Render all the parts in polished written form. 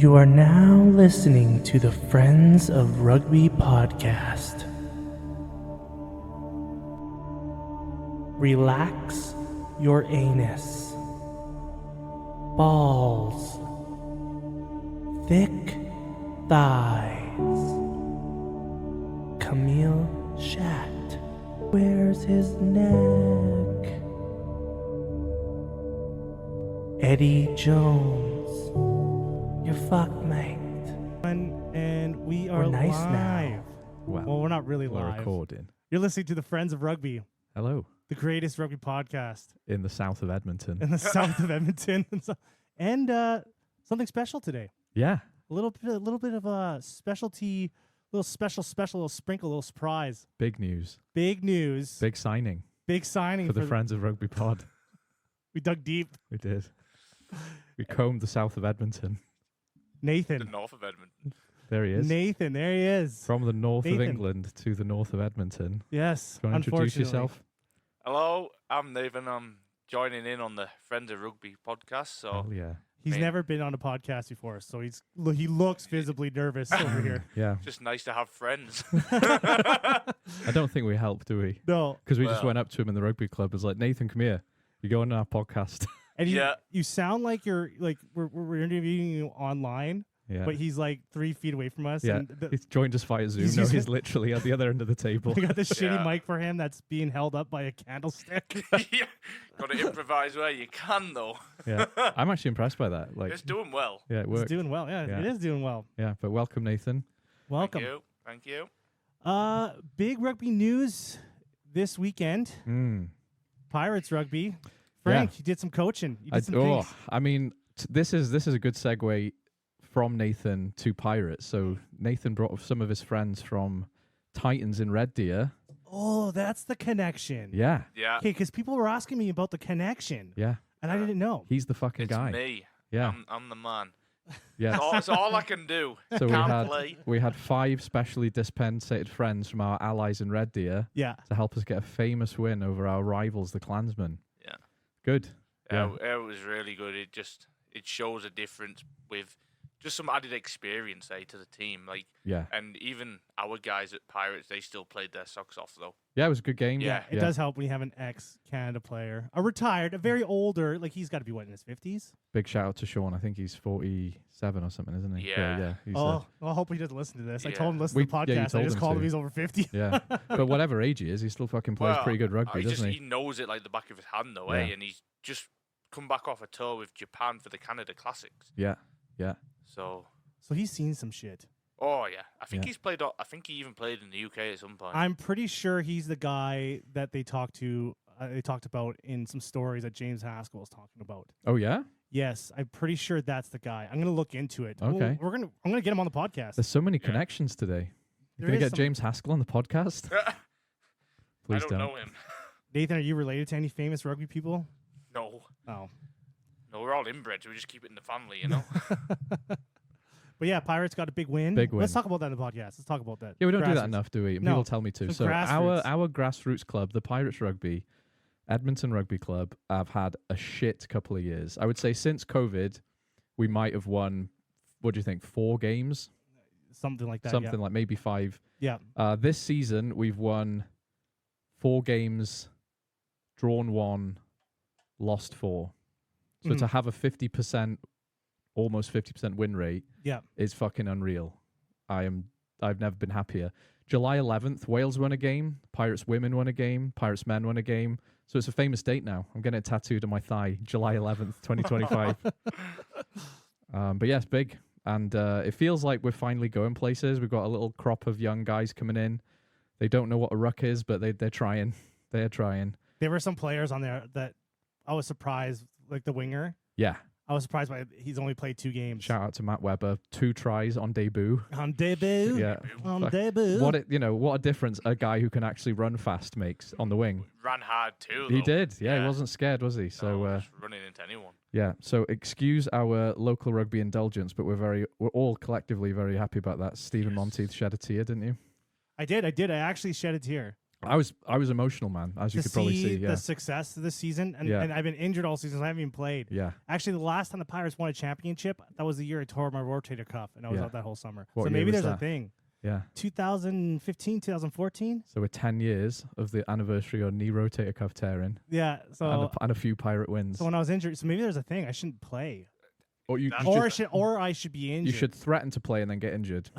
You are now listening to the Friends of Rugby podcast. Relax your anus. Balls. Thick thighs. Camille Shat. Where's his neck? Eddie Jones. You're fucked, mate. And we are We're nice live. now. Well, we're not really We're live. recording. You're listening to the Friends of Rugby, Hello. the greatest rugby podcast In the south of Edmonton. in the south of Edmonton, and something special today. Yeah. A little bit of a specialty, little sprinkle, little surprise. Big news. Big news. Big signing Big signing for the Friends of Rugby pod. We dug deep. We did. We combed the south of Edmonton. Nathan. The north of Edmonton. There he is. Nathan, there he is. From the north Nathan. of England to the north of Edmonton. Yes. Do you want to introduce unfortunately. yourself? Hello, I'm Nathan. I'm joining in on the Friends of Rugby podcast. So Oh, yeah. He's Man. never been on a podcast before, so he looks visibly nervous over here. Yeah. just nice to have friends. I don't think we helped, do we? No. Because we just Well. went up to him in the rugby club and was like, Nathan, come here. You go on our podcast. And Yeah. you sound like you're like we're interviewing you online, Yeah. but he's like 3 feet away from us. Yeah. And He's joined us via Zoom. He's No, using- he's literally at the other end of the table. we got this shitty Yeah. mic for him that's being held up by a candlestick. Yeah, got to improvise where you can, though. Yeah. I'm actually impressed by that. Like, It's doing well. yeah, it It's worked. doing well. Yeah, Yeah. it is doing well. Yeah. But welcome, Nathan. Welcome. Thank you. Big rugby news this weekend. Pirates rugby. Frank, you did some coaching. You did some things. I mean, this is a good segue from Nathan to Pirates. So Nathan brought some of his friends from Titans in Red Deer. Oh, that's the connection. Yeah, Yeah, Okay, because people were asking me about the connection, yeah. and I didn't know. He's the fucking it's guy. me. Yeah, I'm the man. yeah. It's all I can do. So Can't play. we had 5 specially dispensated friends from our allies in Red Deer Yeah. to help us get a famous win over our rivals, the Klansmen. Yeah. Good. Yeah, it was really good. It shows a difference with just some added experience, to the team. Like, Yeah, and even our guys at Pirates, they still played their socks off though. yeah. It was a good game. Yeah. It does help when you have an ex-Canada player, a retired, a very older, like he's got to be what, in his 50s? Big shout out to Sean. I think he's 47 or something, isn't he? Yeah. Yeah. He's, Well, I hope he doesn't listen to this. I Yeah. told him to listen to the Yeah, you podcast. I told just him called to. him he's over 50. Yeah, but whatever age he is, he still fucking plays pretty good rugby, doesn't he knows it like the back of his hand though, Yeah. And he's just come back off a tour with Japan for the Canada Classics. Yeah, yeah. So, So he's seen some shit. oh yeah, I think Yeah. he's played. I think he even played in the UK at some point. I'm pretty sure he's the guy that they talked to. They talked about in some stories that James Haskell was talking about. Oh yeah. Yes, I'm pretty sure that's the guy. I'm gonna look into it. Okay. I'm gonna get him on the podcast. There's so many Yeah. connections today. There You're gonna is get some- James Haskell on the podcast? I Please don't don't. know him. Nathan, are you related to any famous rugby people? No, Oh, we're all inbred. So we just keep it in the family, you know. but yeah, Pirates got a big win. Big Let's win. talk about that in the podcast. Let's talk about that. Yeah, we don't do that Grassroots. enough, do we? And No, people tell me to. some So grassroots. our grassroots club, the Pirates Rugby, Edmonton Rugby Club, have had a shit couple of years. I would say since COVID, we might have won. What do you think? 4 games, Something like that. something like maybe 5. Yeah. This season we've won 4 games, drawn 1, lost 4. So Mhm. to have a 50%, almost 50% win rate Yeah. is fucking unreal. I've never been happier. July 11th, Wales won a game, Pirates women won a game, Pirates men won a game. So it's a famous date now. I'm getting it tattooed on my thigh, July 11th, 2025. But yeah, it's big. And it feels like we're finally going places. We've got a little crop of young guys coming in. They don't know what a ruck is, but they're trying. They're trying. There were some players on there that I was surprised, like the winger. Yeah. I was surprised by he's only played 2 games. Shout out to Matt Webber. 2 tries on debut. On debut. Yeah. On Fuck. debut. What a difference a guy who can actually run fast makes on the wing. Ran hard too. He though. did. Yeah, he Yeah. wasn't scared, was he? So No, just running into anyone. yeah. So excuse our local rugby indulgence, but we're all collectively very happy about that. Stephen Yes. Monteith shed a tear, didn't you? I did. I actually shed a tear. I was emotional, man, as you to could probably see. the Yeah. success of this season, and, Yeah. and I've been injured all season, so I haven't even played. Yeah. Actually, the last time the Pirates won a championship, that was the year I tore my rotator cuff, and I was Yeah. out that whole summer. What so year maybe was there's a that? thing. Yeah. 2015, 2014. So we're 10 years of the anniversary of knee rotator cuff tearing Yeah. So and a few Pirate wins. when I was injured, so maybe there's a thing I shouldn't play, Or you I should be injured. you should threaten to play and then get injured.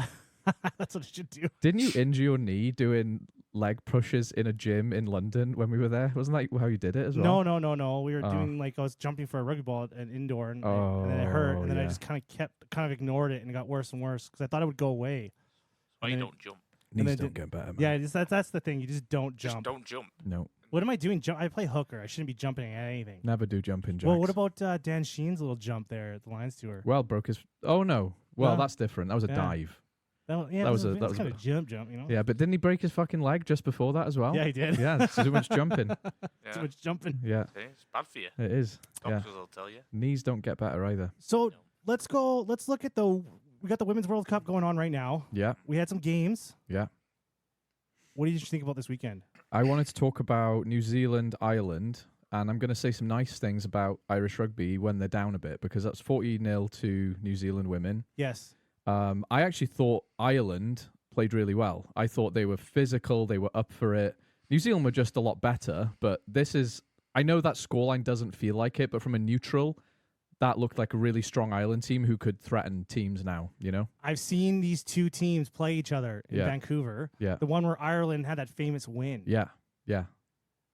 That's what I should do. Didn't you injure your knee doing leg pushes in a gym in London when we were there? Wasn't that how you did it as well? No. We were doing I was jumping for a rugby ball at an indoor, and then it hurt, and then I just kind of ignored it, and it got worse and worse because I thought it would go away. Why you don't jump? Knees then don't get better, man. Yeah, that's the thing. You just don't Just jump. don't jump. No, What am I doing? I play hooker. I shouldn't be jumping at anything. never do jumping jacks. Well, what about Dan Sheen's little jump there at the Lions tour? Well, broke his... Oh, no. Well, No. that's different. That was a Yeah. dive. That was was a kind of jump, you know? Yeah, but didn't he break his fucking leg just before that as well? Yeah, he did. Yeah, too much jumping. Yeah. Too much jumping. Yeah, See, it's bad for you. it is. Yeah. Doctors will tell you. Knees don't get better either. So let's go. Let's look at we got the Women's World Cup going on right now. Yeah, We had some games. yeah. What did you think about this weekend? I wanted to talk about New Zealand, Ireland, and I'm going to say some nice things about Irish rugby when they're down a bit, because that's 40-0 to New Zealand women. Yes. I actually thought Ireland played really well. I thought they were physical, they were up for it. New Zealand were just a lot better, but I know that scoreline doesn't feel like it, but from a neutral, that looked like a really strong Ireland team who could threaten teams now, you know? I've seen these two teams play each other in Yeah. Vancouver. Yeah. The one where Ireland had that famous win. Yeah, yeah.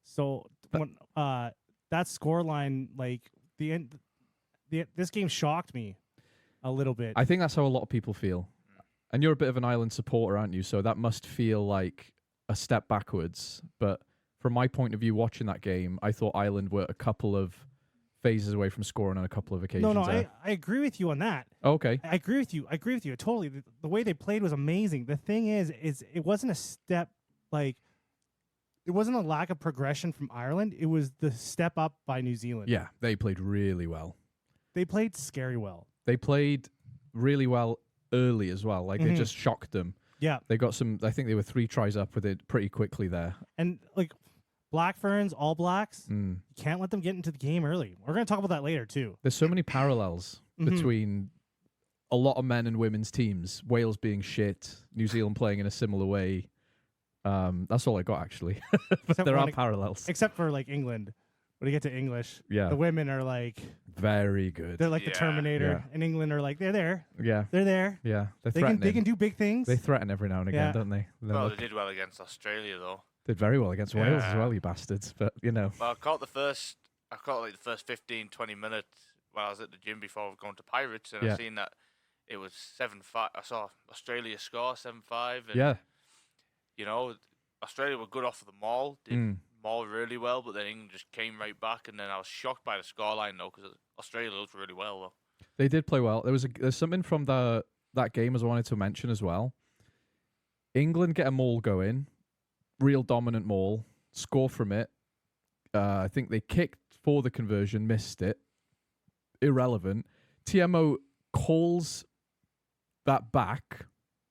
So when that scoreline, like this game shocked me a little bit. I think that's how a lot of people feel. And you're a bit of an Ireland supporter, aren't you? So that must feel like a step backwards. But from my point of view, watching that game, I thought Ireland were a couple of phases away from scoring on a couple of occasions. No, there. I agree with you on that. Okay. I agree with you. Totally. The way they played was amazing. The thing is it wasn't a step like it wasn't a lack of progression from Ireland. It was the step up by New Zealand. Yeah, they played really well. They played scary well. They played really well early as well. Like, they just shocked them. Yeah. They got I think they were 3 tries up with it pretty quickly there. And like Black Ferns, All Blacks, Mm. you can't let them get into the game early. We're going to talk about that later too. There's so many parallels between a lot of men and women's teams. Wales being shit, New Zealand playing in a similar way. That's all I got, actually. But Except there are when parallels. Except for like England. When you get to English, Yeah. the women are like, Very good. they're like the Yeah. Terminator. Yeah. And England are like, they're there. Yeah. They're there. Yeah. They're They threatening. can do big things. They threaten every now and again, Yeah. don't they? And then Well, look, they did well against Australia, though. did very well against Wales as Yeah. well, you bastards. But, you know. Well, I caught like the first 15, 20 minutes while I was at the gym before going to Pirates, and Yeah. I seen that it was 7-5. I saw Australia score 7-5. And, Yeah. you know, Australia were good off of the maul, did maul really well, but then England just came right back, and then I was shocked by the scoreline, though, because Australia looked really well, though. They did play well. There's something from that game as I wanted to mention as well. England get a maul going, real dominant maul, score from it. I think they kicked for the conversion, missed it. Irrelevant. TMO calls that back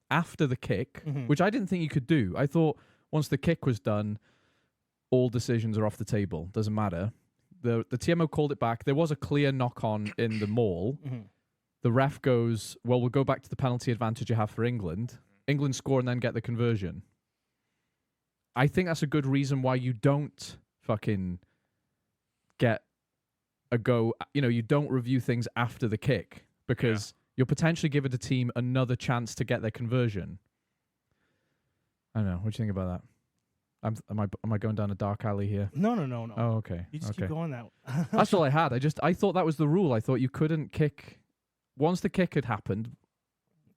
after the kick, which I didn't think you could do. I thought once the kick was done, all decisions are off the table. Doesn't matter. The TMO called it back. There was a clear knock-on in the maul. The ref goes, well, we'll go back to the penalty advantage you have for England. England score and then get the conversion. I think that's a good reason why you don't fucking get a go. You know, you don't review things after the kick because you're potentially giving the team another chance to get their conversion. I don't know. What do you think about that? Am I going down a dark alley here? No. Oh, okay. You just okay. keep going that. That's all I had. I thought that was the rule. I thought you couldn't kick. Once the kick had happened,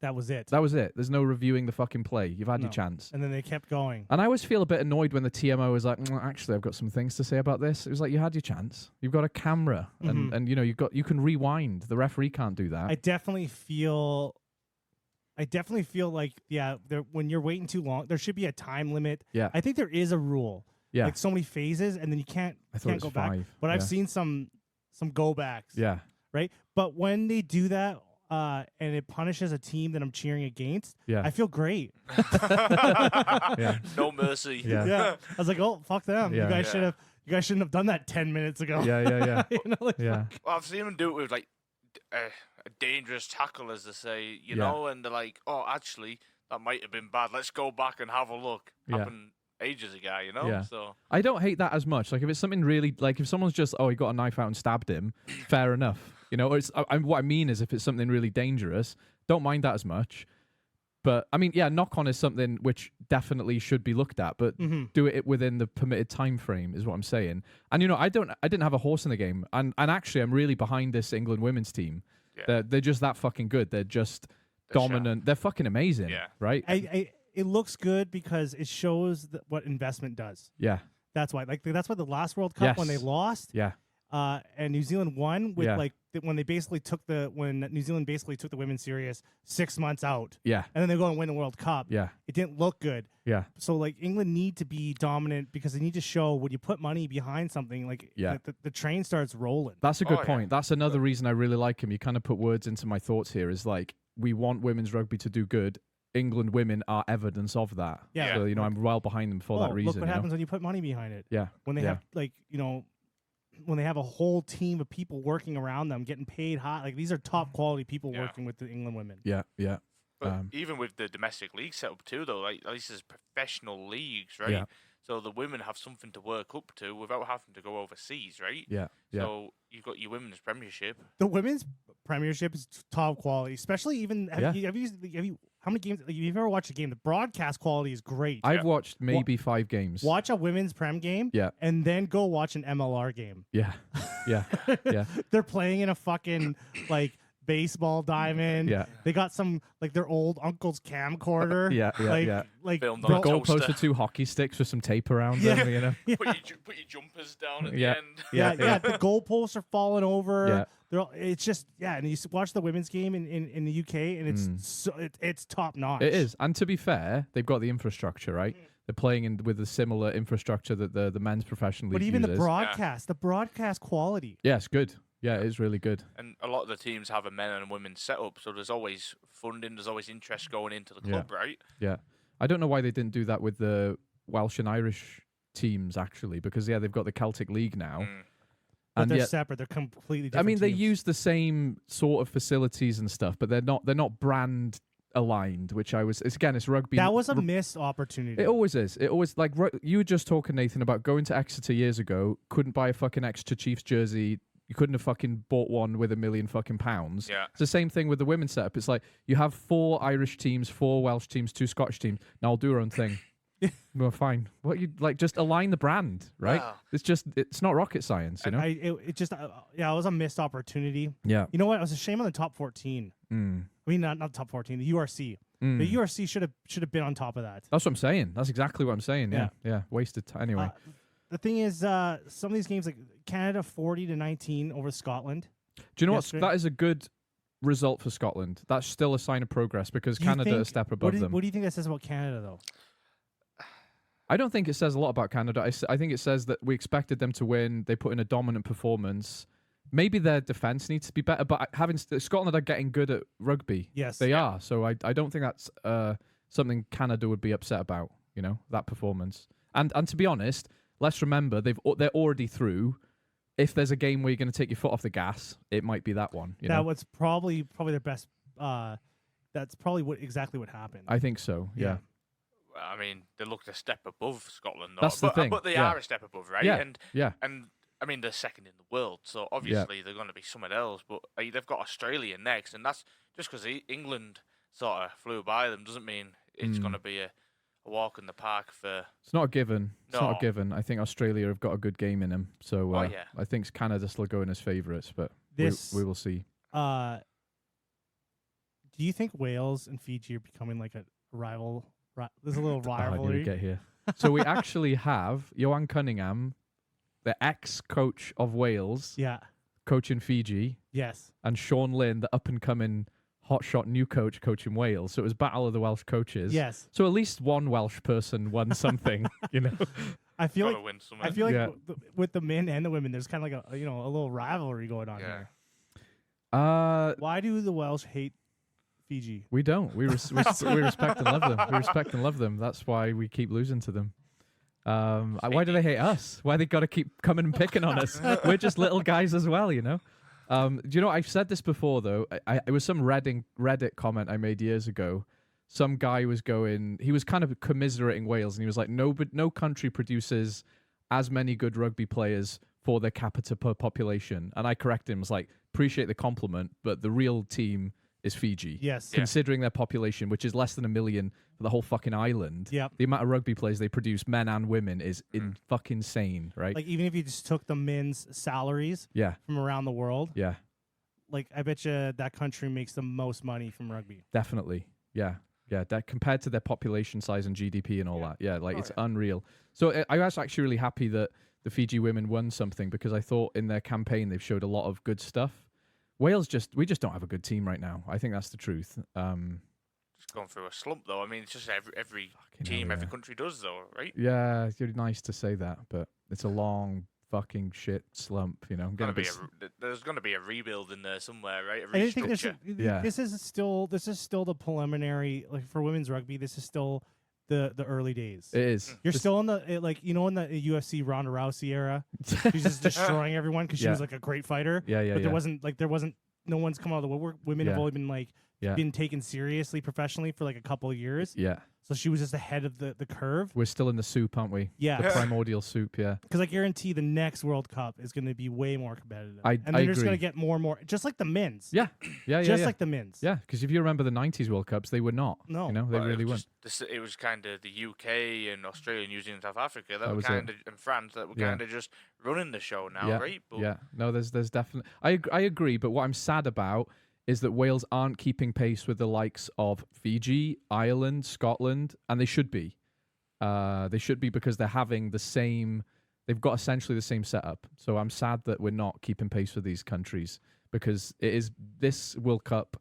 That was it. that was it. There's no reviewing the fucking play. You've had your No. chance. And then they kept going. And I always feel a bit annoyed when the TMO is like, actually, I've got some things to say about this. It was like, you had your chance. You've got a camera, and you know, you can rewind. The referee can't do that. I definitely feel like when you're waiting too long, there should be a time limit. Yeah. I think there is a rule. Yeah. Like so many phases, and then you can't I thought it go was back. 5. But I've Yeah. seen some go backs. Yeah. Right. But when they do that, and it punishes a team that I'm cheering against, Yeah. I feel great. Yeah. No mercy. Yeah. Yeah, I was like, oh, fuck them. Yeah. You guys Yeah. shouldn't have done that 10 minutes ago. Yeah. You know, like, Yeah. Well, I've seen them do it with like a dangerous tackle, as they say, you Yeah. know, and they're like, oh, actually, that might have been bad. Let's go back and have a look. Yeah. Happened ages ago, you know. Yeah. So I don't hate that as much. Like if it's something really like if someone's just he got a knife out and stabbed him, fair enough. You know, it's what I mean is if it's something really dangerous, don't mind that as much. But I mean, yeah, knock on is something which definitely should be looked at, but do it within the permitted time frame is what I'm saying. And you know, I didn't have a horse in the game, and actually, I'm really behind this England women's team. Yeah. They're just that fucking good. They're just dominant. They're fucking amazing. Yeah. Right. it looks good because it shows what investment does. Yeah. That's why. Like that's why the last World Cup when they Yes. lost, Yeah. and New Zealand won with Yeah. when New Zealand basically took the women serious 6 months out, Yeah. and then they go and win the World Cup. Yeah. It didn't look good. Yeah. So like England need to be dominant because they need to show when you put money behind something, like Yeah. the train starts rolling. That's a good Oh, yeah. point. That's another reason I really like him. You kind of put words into my thoughts here. Is like we want women's rugby to do good. England women are evidence of that. Yeah. So, you know, I'm well behind them for that reason. Look what you know? happens when you put money behind it. Yeah. When they Yeah. have when they have a whole team of people working around them, getting paid high. Like these are top quality people Yeah. working with the England women. Yeah. Yeah. But even with the domestic league setup too, though, like at least there's professional leagues, right? Yeah. So the women have something to work up to without having to go overseas, right? Yeah. Yeah. So you've got your women's premiership. The women's premiership is top quality, especially even have Yeah. you how many games? Like, you've ever watched a game? The broadcast quality is great. I've watched maybe 5 games. Watch a women's prem game, Yeah. and then go watch an MLR game. Yeah. Yeah. Yeah. They're playing in a fucking like baseball diamond. Yeah. They got some like their old uncle's camcorder. Yeah. Yeah. like, Yeah. Like Filmed The on a goalposts toaster. are 2 hockey sticks with some tape around Yeah. them, you know? Put your jumpers down at Yeah. the end. yeah. The goalposts are falling over. Yeah. It's just and you watch the women's game in the UK, and it's it's top notch. It is. And to be fair, they've got the infrastructure, right? They're playing with a similar infrastructure that the men's professional league But even the uses. broadcast quality. Yeah, it's good. Yeah, it is really good. And a lot of the teams have a men and women setup, so there's always funding, there's always interest going into the club, right? Yeah. I don't know why they didn't do that with the Welsh and Irish teams, actually, because, they've got the Celtic League now. But And they're yet, separate. They're completely I different. mean, they teams. use the same sort of facilities and stuff, but they're not brand aligned, which it's rugby. That was a missed opportunity. It always is. It always, like, you were just talking, Nathan, about going to Exeter years ago, couldn't buy a fucking Exeter Chiefs jersey. You couldn't have fucking bought one with £1 million fucking pounds. Yeah. It's the same thing with the women's setup. It's like you have 4 Irish teams, 4 Welsh teams, 2 Scottish teams. Now I'll do our own thing. Well, fine. What you like? Just align the brand, right? Wow. It's not rocket science, you know. It just it was a missed opportunity. Yeah. You know what? It was a shame on the top 14. I mean, not the top 14, the URC. The URC should have been on top of that. That's what I'm saying. That's exactly what I'm saying. Yeah. Wasted time. Anyway. The thing is, some of these games, like Canada 40-19 over Scotland. Do you know what? yesterday. That is a good result for Scotland. That's still a sign of progress because Do you Canada are a think- step above them. What do you think that says about Canada, though? I don't think it says a lot about Canada. I think it says that we expected them to win. They put in a dominant performance. Maybe their defense needs to be better, but Scotland are getting good at rugby. Yes. They are. So I don't think that's something Canada would be upset about, you know, that performance. And to be honest, let's remember they're already through. If there's a game where you're going to take your foot off the gas, it might be that one. That was probably their best. That's probably exactly what happened. I think so. Yeah. I mean, they looked a step above Scotland, though. That's the thing, But they yeah. are a step above, right? Yeah. And Yeah. I mean, they're second in the world, so obviously they're going to be somewhere else. But they've got Australia next, and that's just because England sort of flew by them doesn't mean it's going to be a walk in the park for. It's not a given. It's not No. a given. I think Australia have got a good game in them. So yeah. I think Canada still going as favourites, but This- we will see. Do you think Wales and Fiji are becoming like a rival? There's a little How did we rivalry. get here? So we actually have Johan Cunningham, the ex-coach of Wales, Yeah. coaching Fiji, Yes. and Sean Lynn, the up-and-coming hotshot new coach coaching Wales. So it was battle of the Welsh coaches. Yes. So at least one Welsh person won something, you know. I feel Gotta like win somewhere. with the men and the women, there's kind of like a little rivalry going on Yeah. here. Why do the Welsh hate Fiji? We don't. We respect and love them. We respect and love them. That's why we keep losing to them. Why do they hate us? Why they got to keep coming and picking on us? We're just little guys as well, you know. Do you know? I've said this before though. It was some Reddit comment I made years ago. Some guy was going. He was kind of commiserating Wales, and he was like, "No, but no country produces as many good rugby players for their capita per population." And I corrected him. I was like, "Appreciate the compliment, but the real team is Fiji. Yes. Considering their population, which is less than 1 million for the whole fucking island. Yep. The amount of rugby players they produce, men and women, is fucking insane, right? Like even if you just took the men's salaries Yeah. from around the world, Yeah. like I bet you that country makes the most money from rugby. Definitely. Yeah. Yeah. That compared to their population size and GDP and all that. Yeah. Like it's yeah. unreal. So I was actually really happy that the Fiji women won something because I thought in their campaign they've showed a lot of good stuff. Wales we just don't have a good team right now. I think that's the truth. Just going through a slump though. I mean, it's just every team, hell, every yeah. country does though, right? Yeah, it's really nice to say that, but it's a long fucking shit slump, you know. I'm gonna There's going to be a rebuild in there somewhere, right? A I think restructure. this is still the preliminary, like for women's rugby. This is still the early days. It is. You're still in the in the UFC Ronda Rousey era. She's just destroying everyone because she was like a great fighter. Yeah, yeah, But yeah. there wasn't no one's come out of the woodwork. Women have Yeah. only been like Yeah. been taken seriously professionally for like a couple of years. Yeah. So she was just ahead of the curve. We're still in the soup, aren't we? Yeah. The primordial soup, yeah. Because I guarantee the next World Cup is going to be way more competitive. I and they're just agree. going to get more and more, just like the men's. Yeah. Yeah, yeah. Just yeah. like the men's. Yeah, because if you remember the 90s World Cups, they were not. No. You know, they Well, really it weren't. was it was kind of the UK and Australia, New Zealand, South Africa that were was it. kind of, and France that were Yeah. kind of just running the show now, Yeah. right? But Yeah. No, there's definitely. I agree, but what I'm sad about is that Wales aren't keeping pace with the likes of Fiji, Ireland, Scotland, and they should be. They should be because they're having the same. They've got essentially the same setup. So I'm sad that we're not keeping pace with these countries because it is this World Cup.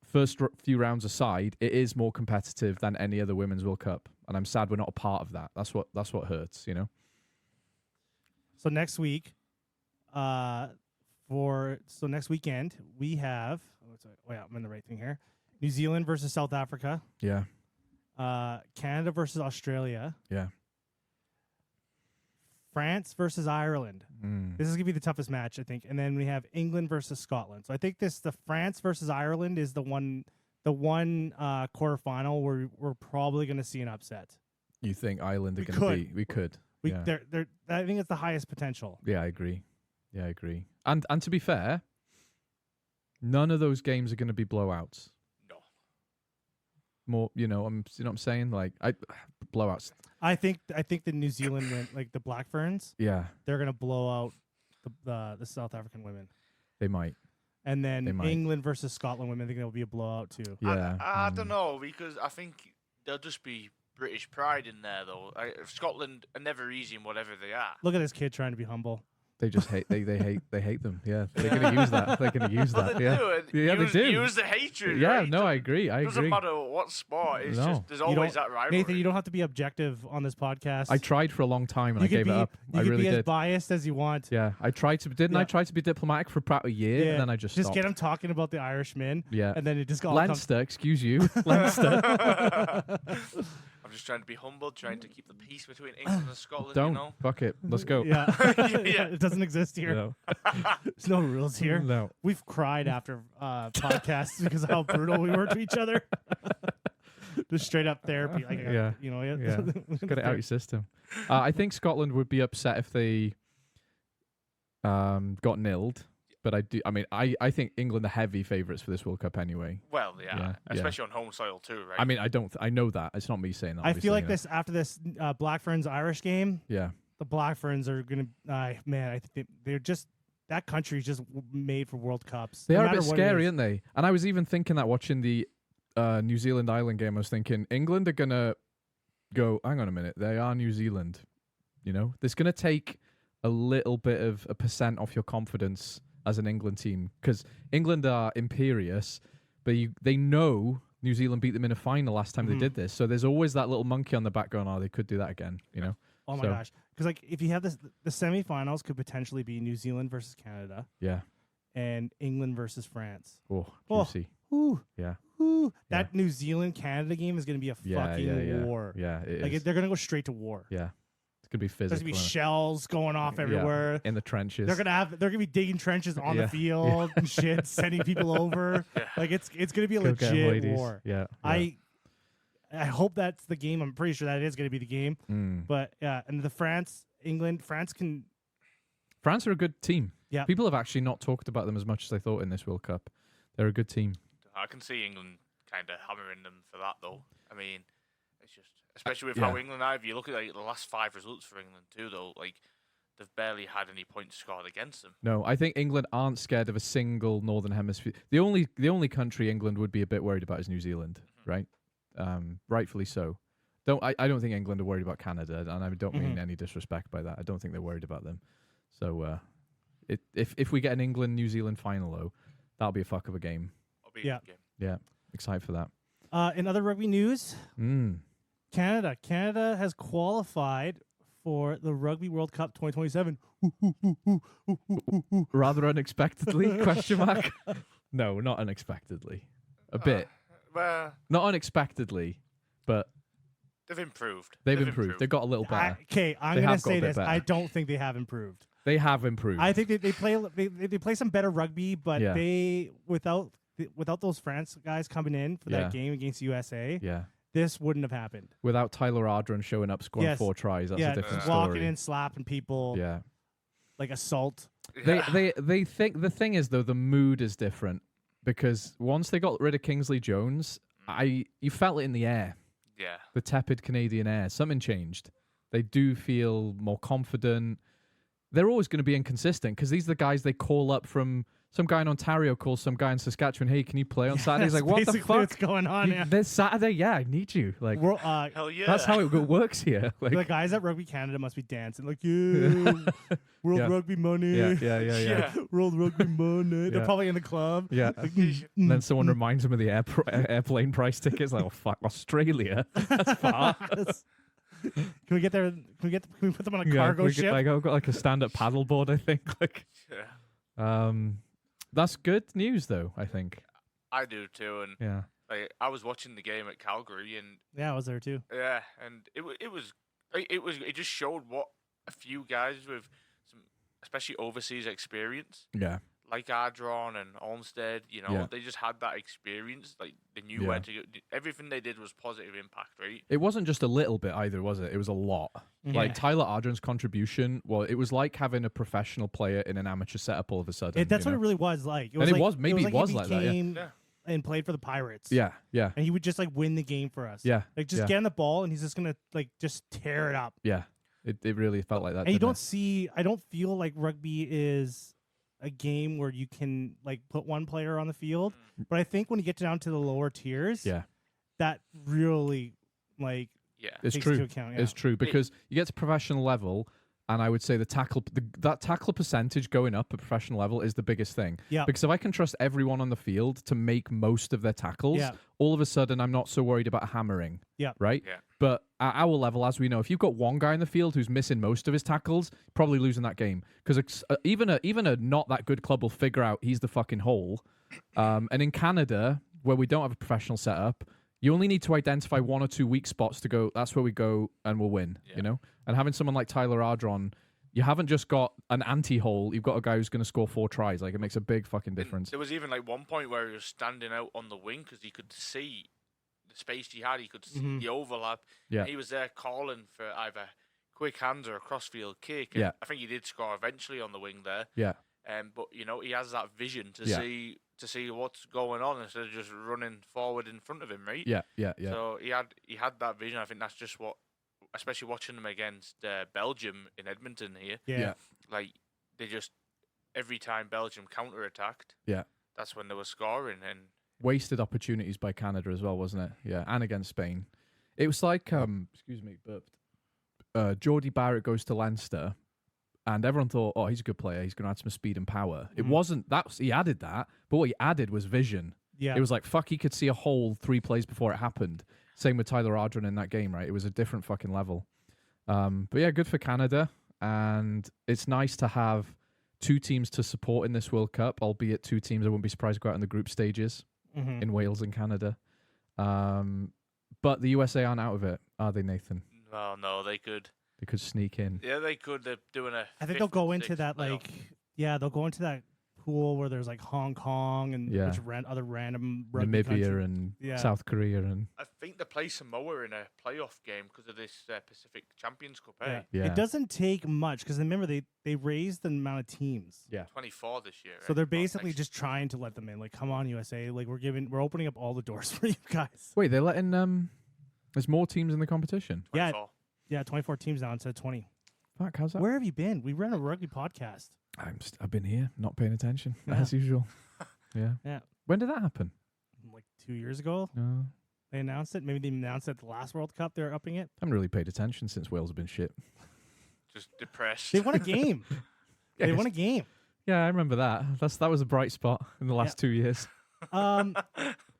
First few rounds aside, it is more competitive than any other women's World Cup, and I'm sad we're not a part of that. That's what hurts, you know. So next week, next weekend we have. Oh yeah, I'm in the right thing here. New Zealand versus South Africa. Yeah. Canada versus Australia. Yeah. France versus Ireland. Mm. This is gonna be the toughest match, I think. And then we have England versus Scotland. So I think the France versus Ireland is the one quarterfinal where we're probably gonna see an upset. You think Ireland are We going to could. beat? We could. We Yeah. they're I think it's the highest potential. Yeah, I agree. Yeah, I agree. And to be fair, none of those games are going to be blowouts. no. More, you know what I'm saying? Like blowouts. I think the New Zealand win, like the Black Ferns, Yeah, they're gonna blow out the South African women. they might. And then They might. England versus Scotland women, I think that'll be a blowout too. Yeah. I don't know because I think there'll just be British pride in there though. Scotland are never easy in whatever they are. Look at this kid trying to be humble. They just hate. They hate them. Yeah, they're going to use that. They're going to use Well, that. they Yeah. do it. Yeah, they use, do. Use the hatred. Yeah. right? No, I agree. I Doesn't agree. matter what sport. It's No. just there's You always don't- that rivalry. Nathan, you don't have to be objective on this podcast. I tried for a long time and You I could gave be, it up. You I could really be as did. biased as you want. Yeah, I tried to. Didn't I Yeah. try to be diplomatic for about a year, Yeah. and then I just Just stopped. get him talking about the Irishmen, Yeah. and then it just got Leinster, excuse you, Leinster. I'm just trying to be humble, trying to keep the peace between England and Scotland. Don't You know. fuck it. Let's go. Yeah. Yeah. It doesn't exist here. No. There's no rules here. No. We've cried after podcasts because of how brutal we were to each other. Just straight up therapy. Like, Yeah. You know, Yeah. Get it out your system. I think Scotland would be upset if they got nilled. But I think England are heavy favourites for this World Cup anyway. Well, yeah, Yeah, especially on home soil too, right? I mean, I know that. It's not me saying that. I obviously, feel like you know. this after this Black Ferns Irish game, Yeah. the Black Ferns are gonna. Man, I think they're just that country's just made for World Cups. They no are a matter bit what it scary, is. aren't they? And I was even thinking that watching the New Zealand Ireland game, I was thinking England are going to go, hang on a minute, they are New Zealand. You know, there's going to take a little bit of a percent off your confidence as an England team because England are imperious, but they know New Zealand beat them in a final last time they did this. So there's always that little monkey on the back going, oh, they could do that again, you know? Oh my So- gosh! Because like if you have this, the semifinals could potentially be New Zealand versus Canada. Yeah. and England versus France. Oh, Oh. juicy. Ooh, Yeah. ooh. That New Zealand Canada game is going to be a fucking war. Yeah, it Like is. they're going to go straight to war. Yeah. It's going to be There's physical. going to be shells going off everywhere. In the trenches. They're gonna be digging trenches on the field and shit, sending people over. Like it's gonna be a Go get 'em, legit ladies. war. Yeah. I hope that's the game. I'm pretty sure that is gonna be the game. But yeah, and the France can. France are a good team. Yeah. People have actually not talked about them as much as they thought in this World Cup. They're a good team. I can see England kind of hammering them for that, though. I mean, it's just, especially with how England are. If you look at like the last 5 results for England too, though, like they've barely had any points scored against them. No, I think England aren't scared of a single Northern Hemisphere. The only country England would be a bit worried about is New Zealand, right? Rightfully so. I don't think England are worried about Canada, and I don't mean any disrespect by that. I don't think they're worried about them. So if we get an England-New Zealand final, though, that'll be a fuck of a game. It'll be a good game. Yeah, excited for that. In other rugby news, Canada has qualified for the Rugby World Cup 2027. Rather unexpectedly? Question mark. No, not unexpectedly. A bit. Well, Not unexpectedly, but they've improved. they've improved. They've got a little better. Okay, I'm They gonna have got a say bit this. better. I don't think they have improved. They have improved. I think they play some better rugby, but Yeah. they without those France guys coming in for that game against USA, yeah. this wouldn't have happened. Without Tyler Ardron showing up scoring 4 tries, that's a different story. walking in, slapping people, like assault. They think the thing is though the mood is different because once they got rid of Kingsley Jones, you felt it in the air. Yeah. The tepid Canadian air. Something changed. They do feel more confident. They're always going to be inconsistent because these are the guys they call up from. Some guy in Ontario calls some guy in Saskatchewan, hey, can you play on Saturday? He's like, what the fuck? What's going on? This Saturday? I need you. Like, hell yeah. that's how it works here. Like, the guys at Rugby Canada must be dancing like, yeah, World Rugby money. Yeah. World Rugby money. They're Yeah. probably in the club. Yeah. And then someone reminds him of the airplane price tickets. Like, oh, fuck, Australia. That's far. Can we get there? Can we put them on a cargo ship? I've got like a stand-up paddleboard, I think. Like, that's good news, though, I think. I do too, and Yeah. like I was watching the game at Calgary, and Yeah, I was there too. yeah, and it just showed what a few guys with some, especially overseas experience, Yeah. like Ardron and Olmsted, they just had that experience. Like they knew where to go. Everything they did was positive impact, right? It wasn't just a little bit either, was it? It was a lot. Like Tyler Ardron's contribution, well, it was like having a professional player in an amateur setup all of a sudden. That's what it really was like. And it was maybe it was like that, yeah. He and played for the Pirates. Yeah. And he would just like win the game for us. Yeah. Like just get on the ball and he's just gonna like just tear it up. Yeah. It really felt like that. And didn't I don't feel like rugby is a game where you can like put one player on the field. But I think when you get down to the lower tiers, that really like it's takes true. into account. It's true because you get to professional level, and I would say that tackle percentage going up at professional level is the biggest thing. Yeah. Because if I can trust everyone on the field to make most of their tackles, all of a sudden I'm not so worried about hammering. Yeah. Right. Yeah. But at our level, as we know, if you've got one guy in the field who's missing most of his tackles, probably losing that game. Because even a not that good club will figure out he's the fucking hole. And in Canada, where we don't have a professional setup, you only need to identify 1 or 2 weak spots to go, that's where we go and we'll win, And having someone like Tyler Ardron, you haven't just got an anti-hole, you've got a guy who's going to score 4 tries. Like, it makes a big fucking difference. There was even like one point where he was standing out on the wing because he could see the space he had. He could see the overlap. Yeah. And he was there calling for either quick hands or a crossfield kick. And I think he did score eventually on the wing there. Yeah. But he has that vision to see what's going on instead of just running forward in front of him, right? Yeah. So he had that vision. I think that's just what, especially watching them against Belgium in Edmonton here. Yeah. Like they just every time Belgium counter-attacked. Yeah. That's when they were scoring and wasted opportunities by Canada as well, wasn't it? Yeah, and against Spain. It was like excuse me, but Geordie Barrett goes to Leinster. And everyone thought, oh, he's a good player. He's going to add some speed and power. It wasn't that. He added that, but what he added was vision. Yeah. It was like, fuck, he could see a hole 3 plays before it happened. Same with Tyler Ardron in that game, right? It was a different fucking level. But yeah, good for Canada. And it's nice to have 2 teams to support in this World Cup, albeit 2 teams I wouldn't be surprised to go out in the group stages in Wales and Canada. But the USA aren't out of it, are they, Nathan? No, they could. They could sneak in. Yeah, they could. They're doing a. I think they'll go into that they'll go into that pool where there's like Hong Kong and a bunch of other random rugby Namibia countries. and South Korea and. I think they play Samoa in a playoff game because of this Pacific Champions Cup. Yeah. It doesn't take much because remember they raised the amount of teams. Yeah, 24 this year. So they're basically just trying to let them in. Like, come on, USA! Like we're opening up all the doors for you guys. Wait, they're letting there's more teams in the competition. 24. Yeah, 24 teams now instead of 20. Fuck, how's that? Where have you been? We run a rugby podcast. I've been here, not paying attention as usual. Yeah. When did that happen? Like 2 years ago, No, they announced it. Maybe they announced it at the last World Cup. They're upping it. I haven't really paid attention since Wales have been shit. Just depressed. They won a game. They won a game. Yeah, I remember that. That was a bright spot in the last 2 years.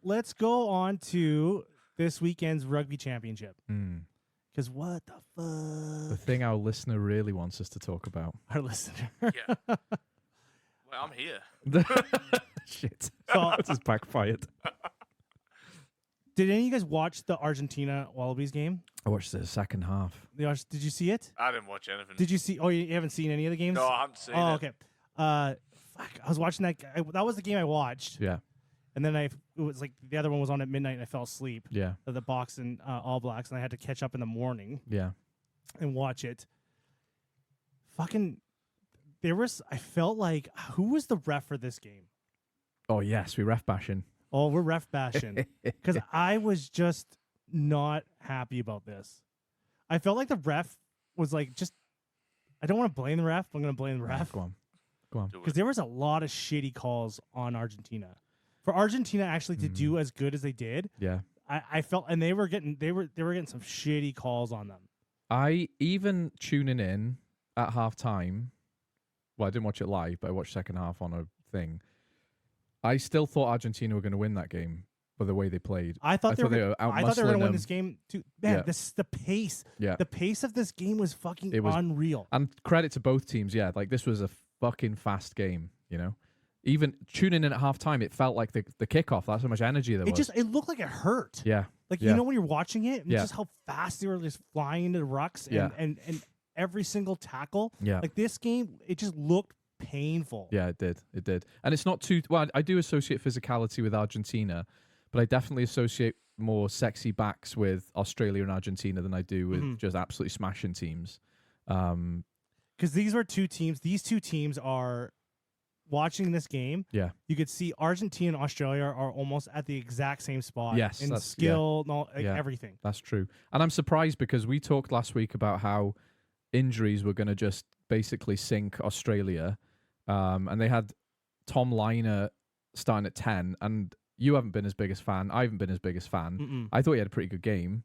Let's go on to this weekend's rugby championship. Because what the The fuck? thing our listener really wants us to talk about. Our listener. Yeah. Well, I'm here. Shit. So, This is backfired. did any of you guys watch the Argentina Wallabies game? I watched the second half. Did you see it? I didn't watch anything. Did you see? Oh, you haven't seen any of the games? No, I haven't seen Oh, it. okay. Fuck. I was watching that. That was the game I watched. Yeah. And then it was like the other one was on at midnight and I fell asleep. Yeah. The Box and All Blacks, and I had to catch up in the morning Yeah. and watch it. Fucking, I felt like, who was the ref for this game? Oh, yes. We ref bashing. Oh, we're ref bashing. Because I was just not happy about this. I felt like the ref was like, I don't want to blame the ref, but I'm going to blame the ref. Go on. Do Because it. there was a lot of shitty calls on Argentina. For Argentina actually to do as good as they did, Yeah. I felt, and they were getting some shitty calls on them. I even tuning in at half time. Well, I didn't watch it live, but I watched second half on a thing. I still thought Argentina were going to win that game for the way they played. I thought they were going to win this game too. Man, Yeah. this the pace. Yeah. The pace of this game was fucking It was- unreal. And credit to both teams. Yeah, like this was a fucking fast game, you know? Even tuning in at half time, it felt like the kickoff. That's how much energy there was. It looked like it hurt. Yeah. Like Yeah. you know when you're watching it, and Yeah. just how fast they were just flying into the rucks and, Yeah. and every single tackle. Yeah. Like this game, it just looked painful. Yeah, it did. And it's not too well. I do associate physicality with Argentina, but I definitely associate more sexy backs with Australia and Argentina than I do with just absolutely smashing teams. Because these were two teams. These two teams are watching this game. Yeah. You could see Argentina and Australia are almost at the exact same spot. Yes, in that's- skill, Yeah. everything. That's true. And I'm surprised because we talked last week about how injuries were going to just basically sink Australia. And they had Tom Liner starting at 10. And you haven't been his biggest fan. I haven't been his biggest fan. Mm-mm. I thought he had a pretty good game.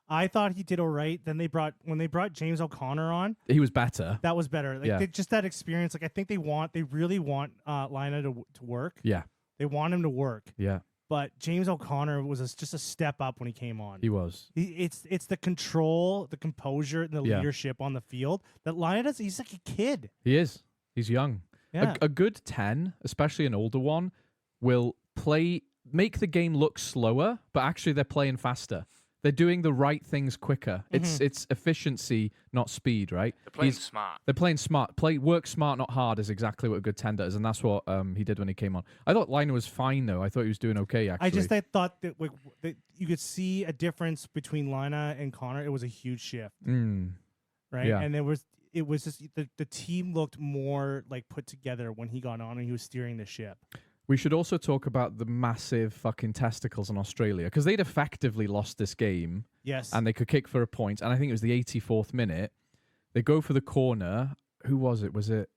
I thought he did all right. Then when they brought James O'Connor on, He was better. that was better. Like Yeah. just that experience. Like I think they really want Lina to work. Yeah. They want him to work. Yeah. But James O'Connor was just a step up when he came on. He was. It's the control, the composure, and the Yeah. leadership on the field that Lina does. He's like a kid. He is. He's young. Yeah. A good 10, especially an older one, will make the game look slower, but actually they're playing faster. They're doing the right things quicker. It's efficiency, not speed, right? They're playing smart. They're playing smart. Work smart, not hard is exactly what a good 10 does, and that's what he did when he came on. I thought Liner was fine, though. I thought he was doing okay, actually. I thought that, that you could see a difference between Lina and Connor. It was a huge shift, right? Yeah. And it was just the team looked more like put together when he got on and he was steering the ship. We should also talk about the massive fucking testicles in Australia, because they'd effectively lost this game. Yes. And they could kick for a point. And I think it was the 84th minute. They go for the corner. Who was it? Was it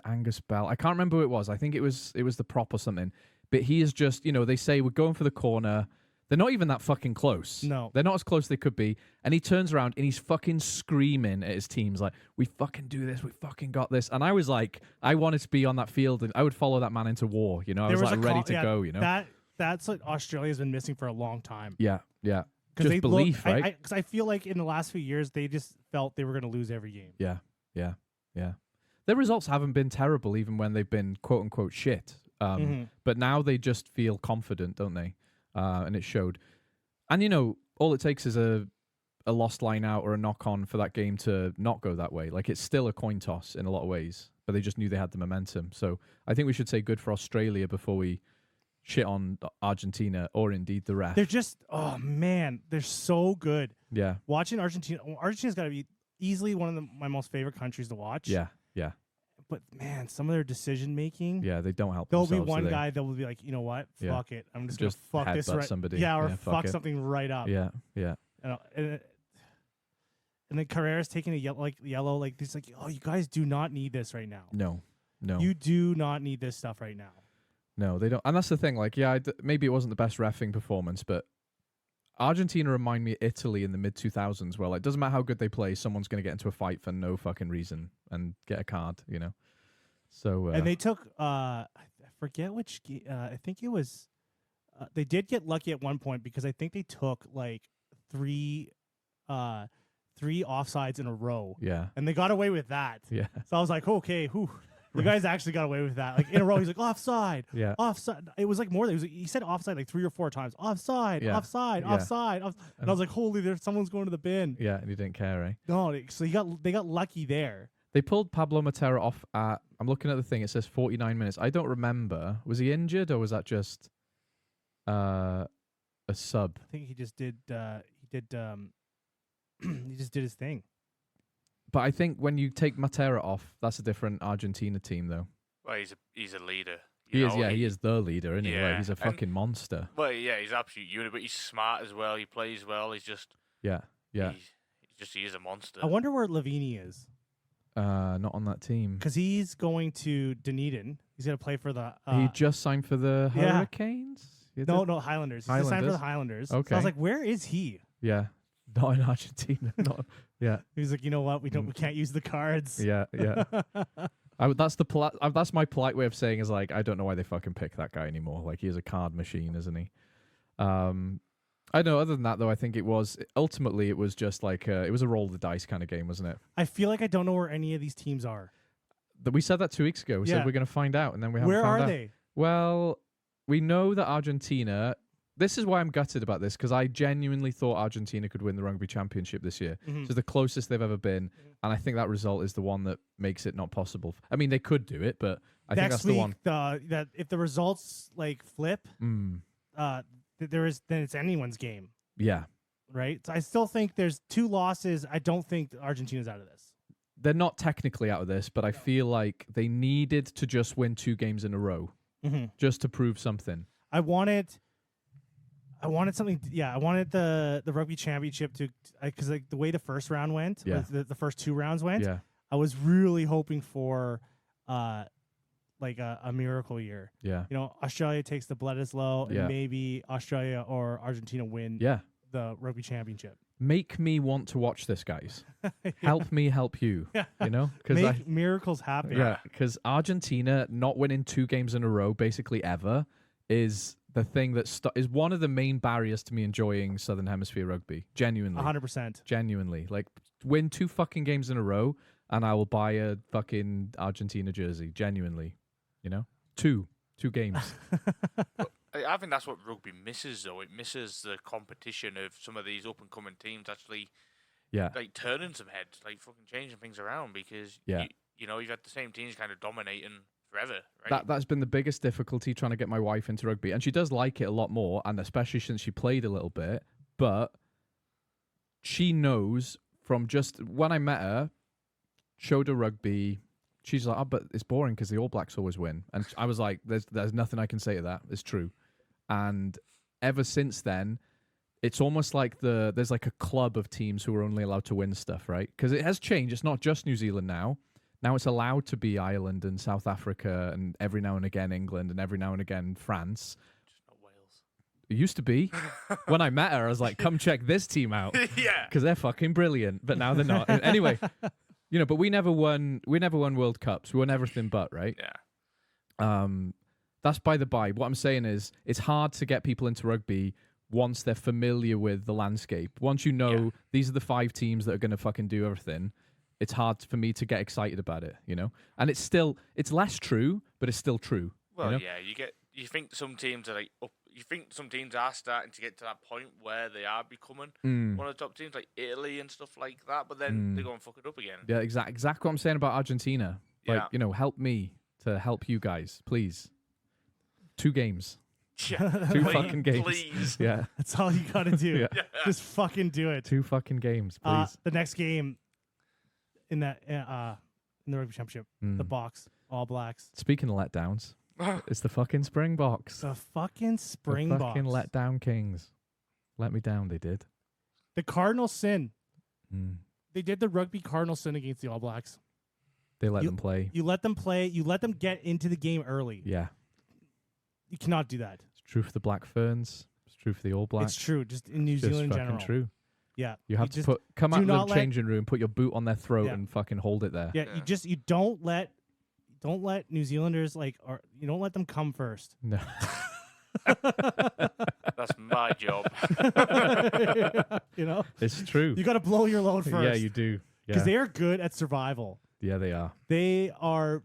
Angus Bell? I can't remember who it was. I think it was the prop or something. But he is just, they say we're going for the corner. They're not even that fucking close. No. They're not as close as they could be. And he turns around and he's fucking screaming at his teams like, we fucking do this. We fucking got this. And I was like, I wanted to be on that field and I would follow that man into war. I was like ready to go, That's what Australia's been missing for a long time. Yeah, yeah. Because Just belief, right? Because I feel like in the last few years, they just felt they were going to lose every game. Yeah, yeah. Yeah. Their results haven't been terrible, even when they've been quote unquote shit. But now they just feel confident, don't they? And it showed. And all it takes is a lost line out or a knock on for that game to not go that way. Like, it's still a coin toss in a lot of ways, but they just knew they had the momentum. So I think we should say good for Australia before we shit on Argentina or indeed the ref. They're just, oh man, they're so good. Yeah. Watching Argentina's got to be easily one of my most favorite countries to watch. Yeah. Yeah. But man, some of their decision making. Yeah, they don't help. There'll be themselves, one do they? guy that will be like, you know what? Yeah. Fuck it. I'm just gonna fuck this headbutt right. somebody. Yeah, or Yeah, fuck it. something right up. Yeah. Yeah. And then Carrera's taking a yellow. Like this, like, oh, you guys do not need this right now. No. You do not need this stuff right now. No, they don't. And that's the thing. Like, yeah, maybe it wasn't the best reffing performance, but Argentina remind me of Italy in the mid 2000s, where, like, it doesn't matter how good they play, someone's going to get into a fight for no fucking reason and get a card, So and they took I forget which I think it was they did get lucky at one point because I think they took like three offsides in a row. Yeah. And they got away with that. Yeah. So I was like, okay, you guys actually got away with that. Like in a row, he's like, offside. Yeah. Offside. It was like more than he said offside like 3 or 4 times. Offside, Yeah. offside, Yeah. offside. And I was like, holy, someone's going to the bin. Yeah, and you didn't care, eh? No, so they got lucky there. They pulled Pablo Matera off at, I'm looking at the thing, it says 49 minutes. I don't remember. Was he injured or was that just a sub? I think he just did he just did his thing. But I think when you take Matera off, that's a different Argentina team, though. Well, he's a leader. He is the leader, isn't he? Yeah, Like, he's a fucking monster. Well, yeah, he's absolute unit, but he's smart as well. He plays well. He's just Yeah. he is a monster. I wonder where Lavini is. Not on that team. Because he's going to Dunedin. He's going to play for the... He just signed for the yeah. Hurricanes? No, Highlanders. He's signed for the Highlanders. Okay. So I was like, where is he? Yeah. Not in Argentina. Yeah. He was like, you know what? We can't use the cards. Yeah. That's my polite way of saying is, like, I don't know why they fucking pick that guy anymore. Like, he is a card machine, isn't he? I know. Other than that, though, I think it was just like it was a roll of the dice kind of game, wasn't it? I feel like I don't know where any of these teams are. We said that 2 weeks ago. We said we're going to find out, and then we haven't Where found are out. they? Well, we know that Argentina. This is why I'm gutted about this, because I genuinely thought Argentina could win the Rugby Championship this year. Mm-hmm. So the closest they've ever been, and I think that result is the one that makes it not possible. I mean, they could do it, but I think that's the one. That if the results like flip, then it's anyone's game. Yeah. Right? So I still think there's 2 losses. I don't think Argentina's out of this. They're not technically out of this, but I feel like they needed to just win 2 games in a row just to prove something. I wanted something. Yeah, I wanted the Rugby Championship to, because like the way the first round went, the first 2 rounds went, I was really hoping for like a miracle year. Yeah. Australia takes the Bledisloe, Yeah. and maybe Australia or Argentina win the Rugby Championship. Make me want to watch this, guys. Help me help you. Yeah. Because miracles happen. Yeah, because Argentina not winning 2 games in a row, basically ever, is the thing that is one of the main barriers to me enjoying Southern Hemisphere rugby. Genuinely. 100%. Genuinely. Like, win 2 fucking games in a row, and I will buy a fucking Argentina jersey. Genuinely. 2 games. I think that's what rugby misses, though. It misses the competition of some of these up-and-coming teams actually, like, turning some heads, like, fucking changing things around, because, you've had the same teams kind of dominating forever, right? That's been the biggest difficulty trying to get my wife into rugby. And she does like it a lot more, and especially since she played a little bit. But she knows from just when I met her, showed her rugby, she's like, but it's boring because the All Blacks always win. And I was like, there's nothing I can say to that. It's true. And ever since then, it's almost like there's like a club of teams who are only allowed to win stuff, right? Because it has changed. It's not just New Zealand now. Now it's allowed to be Ireland and South Africa and every now and again England and every now and again France. Just not Wales. It used to be. When I met her, I was like, come check this team out. Yeah. Because they're fucking brilliant. But now they're not. Anyway, but we never won World Cups. We won everything but, right? Yeah. That's by the by. What I'm saying is it's hard to get people into rugby once they're familiar with the landscape. Once you know these are the 5 teams that are going to fucking do everything, it's hard for me to get excited about it, you know. And it's less true, but it's still true. Well, you know? yeah, you think some teams are like up. You think some teams are starting to get to that point where they are becoming one of the top teams, like Italy and stuff like that. But then they go and fuck it up again. Yeah, exactly what I'm saying about Argentina. Like, you know, help me to help you guys, please. 2 games. Yeah, 2 fucking games. Please. Yeah. That's all you got to do. Yeah. Just fucking do it. 2 fucking games, please. The next game in the rugby championship, the Box, All Blacks. Speaking of letdowns, it's the fucking Springboks. The fucking Springboks. The fucking letdown kings. Let me down, they did. The Cardinal sin. They did the rugby Cardinal sin against the All Blacks. They let them play. You let them play. You let them get into the game early. Yeah. You cannot do that. It's true for the Black Ferns. It's true for the All Blacks. It's true. Just in New Zealand in general. It's true. Yeah. You have to come out of the changing room, put your boot on their throat, and fucking hold it there. Yeah. You don't let New Zealanders you don't let them come first. No. That's my job. You know? It's true. You got to blow your load first. Yeah, you do. Because they are good at survival. Yeah, they are. They are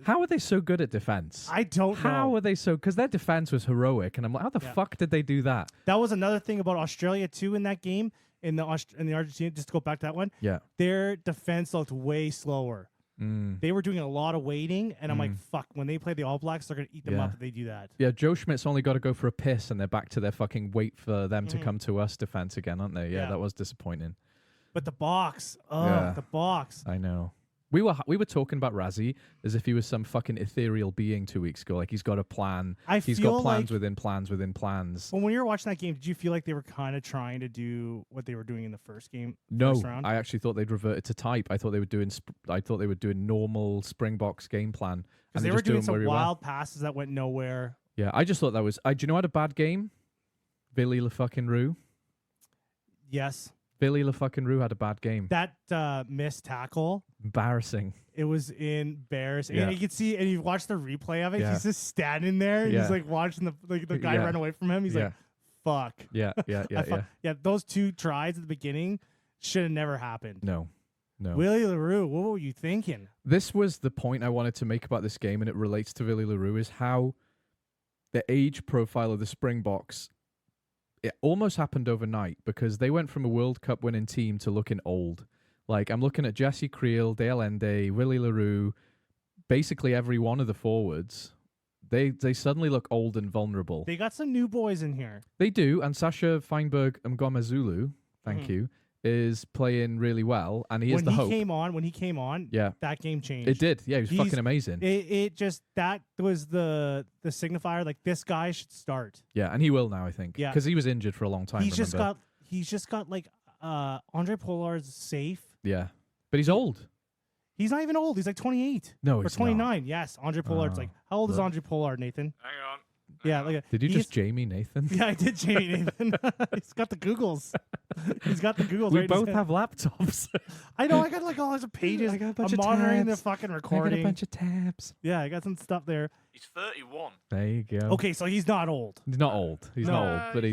how are they so good at defense? I don't know. How are they so? Because their defense was heroic, and I'm like, how the fuck did they do that? That was another thing about Australia too in that game in the Argentina. Just to go back to that one. Yeah, their defense looked way slower. They were doing a lot of waiting, and I'm like, fuck. When they play the All Blacks, they're gonna eat them up if they do that. Yeah, Joe Schmidt's only got to go for a piss, and they're back to their fucking wait for them to come to us defense again, aren't they? Yeah, that was disappointing. But the Box, the Box. I know. We were talking about Rassie as if he was some fucking ethereal being 2 weeks ago. Like he's got a plan. He's got plans within plans within plans. Well, when you were watching that game, did you feel like they were kind of trying to do what they were doing in the first game? No, first round? I actually thought they'd reverted to type. I thought they were doing. Normal Springboks game plan. Because they were doing some wild passes that went nowhere. Yeah, I just thought that was. Do you know what a bad game? Billy LaFucking-Roo. Yes. Billy LaFucking-Roo had a bad game. That missed tackle. Embarrassing. It was embarrassing. Yeah. And you can see, and you watch the replay of it. He's just standing there. And he's like watching the guy run away from him. He's like, "Fuck." Yeah. Yeah. Those 2 tries at the beginning should have never happened. No. Willie LaRue, what were you thinking? This was the point I wanted to make about this game, and it relates to Willie LaRue, is how the age profile of the Springboks. It almost happened overnight because they went from a World Cup winning team to looking old. Like, I'm looking at Jesse Creel, Dale Ende, Willie LaRue, basically every one of the forwards. They suddenly look old and vulnerable. They got some new boys in here. They do, and Sasha Feinberg Mngomezulu, thank you, is playing really well, and he is the hope. When he came on, that game changed. It did. Yeah, he was fucking amazing. That was the signifier. Like, this guy should start. Yeah, and he will now, I think. Yeah, because he was injured for a long time. He's just got like Andre Pollard's safe. Yeah, but he's old. He's not even old. He's like 28. No, he's 29. Not. Yes, Andre Pollard's like. How old is Andre Pollard, Nathan? Hang on. Yeah, did you just Jamie Nathan? Yeah, I did Jamie Nathan. He's got the Googles. He's got the Googles. We both have laptops. I know. I got like all kinds of pages. I got a bunch of monitoring tabs. The fucking recording. I got a bunch of tabs. Yeah, I got some stuff there. He's 31. There you go. Okay, so he's not old. He's not old. He's not old, but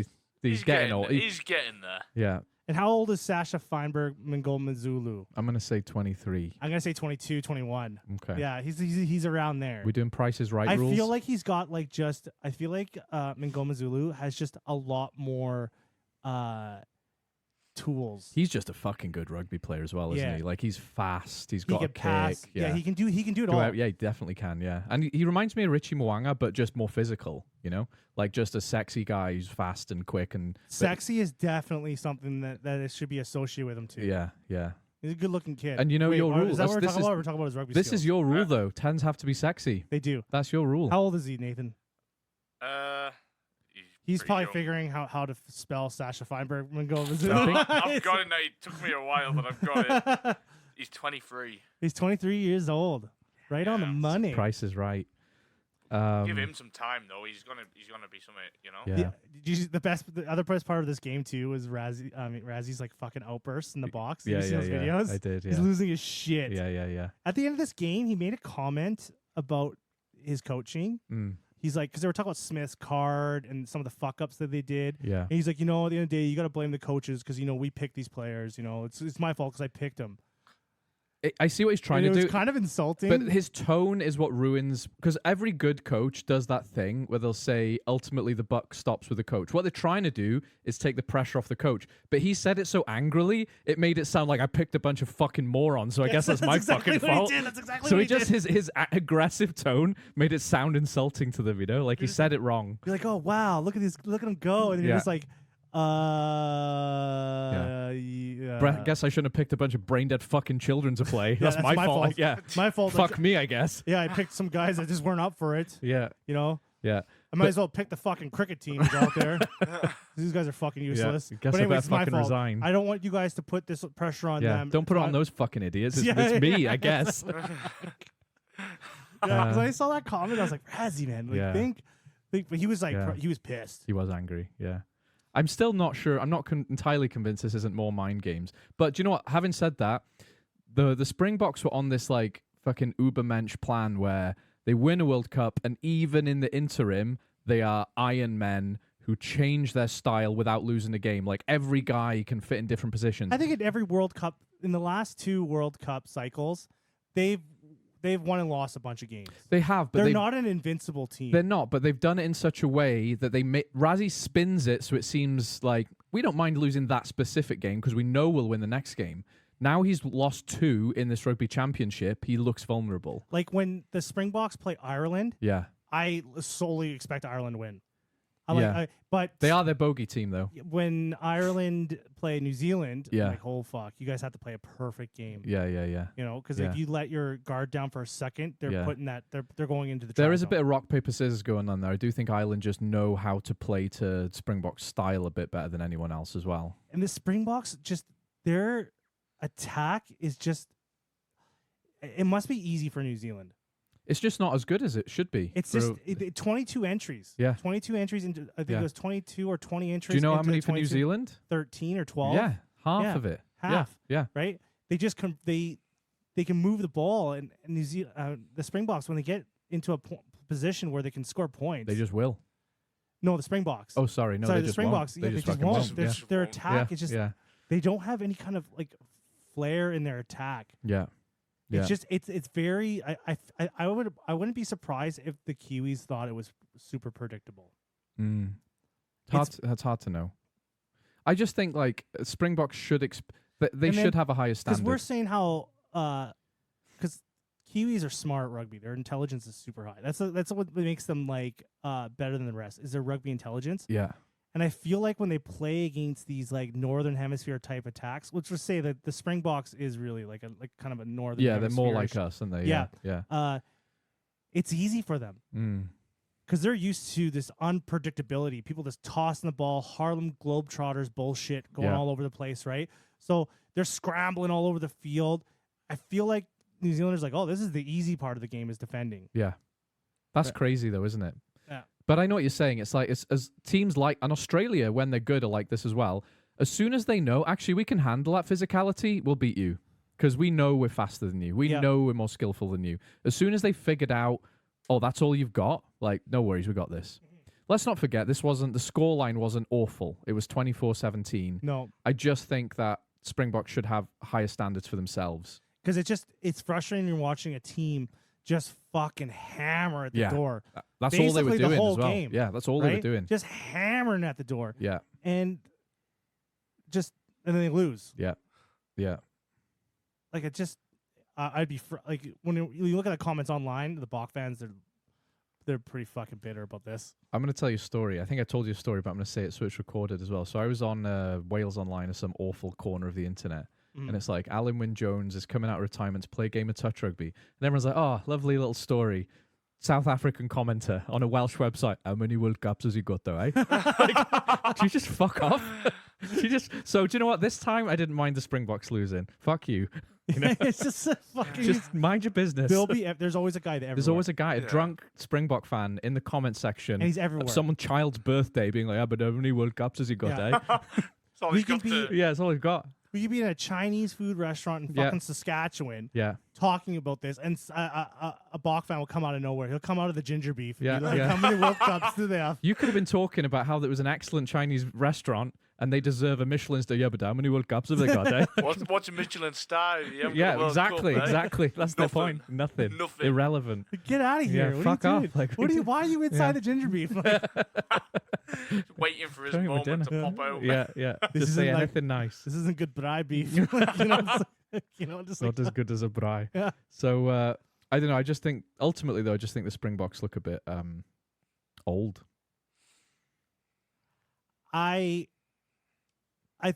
he's getting old. He's getting there. Yeah. And how old is Sasha Feinberg Mngomezulu? I'm going to say 23. I'm going to say 22, 21. Okay. Yeah, he's around there. We're doing Prices Right rules? I feel like he's got like just... I feel like Mngomezulu has just a lot more tools. He's just a fucking good rugby player as well, isn't he? Like, he's fast. He's got a pass. kick. Yeah, he can do it all. Yeah, he definitely can, yeah. And he reminds me of Richie Mwanga, but just more physical, you know? Like, just a sexy guy who's fast and quick. Sexy is definitely something that it should be associated with him, too. Yeah. He's a good-looking kid. And you know your rule. Is that what we're talking about? We're talking about his rugby This skills. is your rule, though. 10s have to be sexy. They do. That's your rule. How old is he, Nathan? He's probably young. figuring how to spell Sasha Feinberg. I've got it now. It took me a while, but I've got it. He's 23. He's 23 years old. Right on the money. Price is right. Give him some time, though. He's gonna be something, you know. Yeah. The other best part of this game too was Rassie. Rassie's like fucking outbursts in the box. Yeah, you seen those videos? I did. Yeah. He's losing his shit. Yeah. At the end of this game, he made a comment about his coaching. He's like, because they were talking about Smith's card and some of the fuck ups that they did. Yeah. And he's like, at the end of the day, you got to blame the coaches because we picked these players. It's my fault because I picked them. I see what he's trying to do. It was kind of insulting. But his tone is what ruins, because every good coach does that thing where they'll say, ultimately the buck stops with the coach. What they're trying to do is take the pressure off the coach. But he said it so angrily, it made it sound like I picked a bunch of fucking morons, so I guess that's my exactly fucking fault. That's exactly So what he just did. his aggressive tone made it sound insulting to them, like he said it wrong. You're like, oh wow, look at him go, and you're just like, Guess I shouldn't have picked a bunch of brain dead fucking children to play. That's my fault. Like, yeah, my fault. Fuck me, I guess. Yeah, I picked some guys that just weren't up for it. Yeah, I might as well pick the fucking cricket teams out there. These guys are fucking useless. Yeah, guess but anyways, it's my fault. Resign. I don't want you guys to put this pressure on them. Don't put it on those fucking idiots. It's me, I guess. Because I saw that comment, I was like, Rassie, man. Like, think. But he was like, he was pissed. He was angry. Yeah. I'm still not sure. I'm not entirely convinced this isn't more mind games. But do you know what? Having said that, the Springboks were on this like fucking Ubermensch plan where they win a World Cup, and even in the interim, they are Iron Men who change their style without losing a game. Like every guy can fit in different positions. I think in every World Cup, in the last 2 World Cup cycles, they've won and lost a bunch of games. They have, but they're not an invincible team. They're not, but they've done it in such a way that Rassie spins it so it seems like we don't mind losing that specific game because we know we'll win the next game. Now he's lost 2 in this rugby championship. He looks vulnerable. Like when the Springboks play Ireland, I solely expect Ireland to win. But they are their bogey team, though. When Ireland play New Zealand, I'm like, oh, fuck. You guys have to play a perfect game. Yeah. Because if you let your guard down for a second, they're putting that, they're going into the There is a bit of rock, paper, scissors going on there. I do think Ireland just know how to play to Springboks style a bit better than anyone else as well. And the Springboks, just their attack is just, it must be easy for New Zealand. It's just not as good as it should be. It's just 22 entries. Yeah. 22 entries into, I think it was 22 or 20 entries. Do you know how many for New Zealand? 13 or 12. Yeah, half of it. Half. Yeah. Right? They just they can move the ball, and New Zealand, the Springboks, when they get into a position where they can score points, they just will. No, the Springboks. Oh, sorry. No, the just Springboks. Won't. They just won't. Their attack is just. Yeah. They don't have any kind of like flair in their attack. Yeah. It's just it's very. I wouldn't be surprised if the Kiwis thought it was super predictable. That's hard to know. I just think like Springboks should they should have a higher standard. Because we're saying how because Kiwis are smart at rugby. Their intelligence is super high. That's what makes them like better than the rest. Is their rugby intelligence? Yeah. And I feel like when they play against these like Northern Hemisphere type attacks, let's just say that the Springboks is really like kind of a Northern. Yeah, they're more like us, aren't they? Yeah. It's easy for them because they're used to this unpredictability. People just tossing the ball, Harlem Globetrotters bullshit going all over the place, right? So they're scrambling all over the field. I feel like New Zealanders like, oh, this is the easy part of the game is defending. Yeah, that's crazy though, isn't it? Yeah. But I know what you're saying. It's like it's as teams like and Australia when they're good are like this as well. As soon as they know actually we can handle that physicality, we'll beat you because we know we're faster than you. We know we're more skillful than you. As soon as they figured out, oh, that's all you've got. Like, no worries, we got this. Let's not forget the scoreline wasn't awful. It was 24-17. No, I just think that Springboks should have higher standards for themselves. Because it's frustrating watching a team just fucking hammer at the door. That's all they were doing the whole as well. game, yeah, that's all they were doing. Just hammering at the door. Yeah. And then they lose. Yeah. Yeah. Like it just I'd be like when you look at the comments online, the Bok fans they're pretty fucking bitter about this. I'm going to tell you a story. I think I told you a story, but I'm going to say it so it's recorded as well. So I was on Wales Online or some awful corner of the internet. And it's like Alan Wynne-Jones is coming out of retirement to play a game of touch rugby. And everyone's like, oh, lovely little story. South African commenter on a Welsh website. How many World Cups has he got though, eh? Like, do you just fuck off? So do you know what? This time I didn't mind the Springboks losing. Fuck you. You know? It's just fucking. Just mind your business. There's always a guy there. There's always a guy, a drunk Springbok fan in the comment section. And he's everywhere. Of someone's child's birthday being like, but how many World Cups has he got, eh? That's all he's got Yeah, that's all he's got. We could be in a Chinese food restaurant in fucking Saskatchewan talking about this, and a Bok fan will come out of nowhere. He'll come out of the ginger beef and be like, how many World Cups do they have? You could have been talking about how there was an excellent Chinese restaurant, and they deserve a Michelin star. Yeah, but how many World Cups have they got? Eh? What's a Michelin star? Yeah, exactly. That's the point. Nothing. Irrelevant. Get out of here. Yeah, fuck off. Like, Why are you inside the ginger beef? Like, waiting for his moment to pop out. Yeah. Just say anything nice. This isn't good braai beef. Just not as good as a braai. Yeah. So I don't know. I just think ultimately though, I just think the Springboks look a bit old. I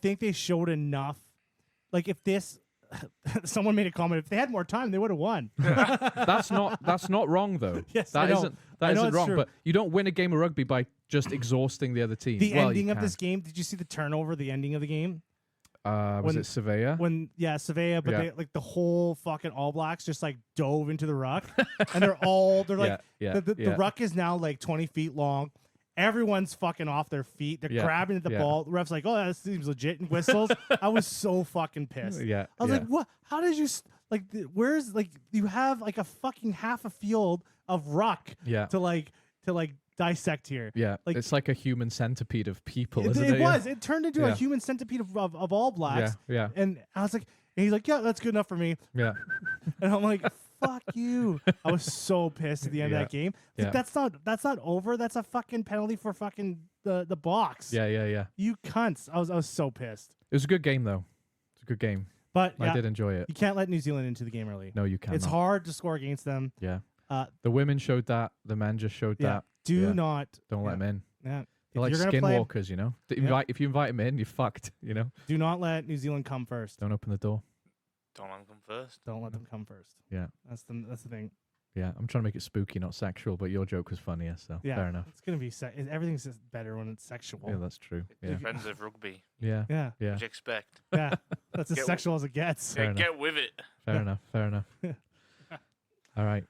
think they showed enough. Like if this, someone made a comment. If they had more time, they would have won. That's not wrong though. Yes, that isn't wrong. True. But you don't win a game of rugby by just exhausting the other team. The ending of this game. Did you see the turnover? The ending of the game. Was it Surveyor? Surveyor, but they, like the whole fucking All Blacks just like dove into the ruck, and they're like the ruck is now like 20 feet long. Everyone's fucking off their feet. They're grabbing at the ball. The ref's like, "Oh, that seems legit," and whistles. I was so fucking pissed. I was like, "What? How did you where's like you have like a fucking half a field of ruck to dissect here. Yeah, like it's like a human centipede of people, isn't it? It was. It turned into a human centipede of All Blacks. Yeah. And I was like, and he's like, yeah, that's good enough for me. Yeah. And I'm like, fuck you. I was so pissed at the end of that game. Like, that's not over. That's a fucking penalty for fucking the box. Yeah. You cunts. I was so pissed. It was a good game though. It's a good game. But I did enjoy it. You can't let New Zealand into the game early. No, you can't. It's hard to score against them. Yeah. The women showed that. The men just showed that. Don't let them in. Yeah. They're like skinwalkers, you know. If you invite them in, you're fucked. You know. Do not let New Zealand come first. Don't open the door. Don't let them come first. Don't let them come first. Yeah. That's the thing. Yeah, I'm trying to make it spooky, not sexual, but your joke was funnier, so fair enough. It's gonna be everything's just better when it's sexual. Yeah, that's true. It depends of rugby. Yeah. What you expect? Yeah, that's as sexual as it gets. Get with it. Fair enough. All right.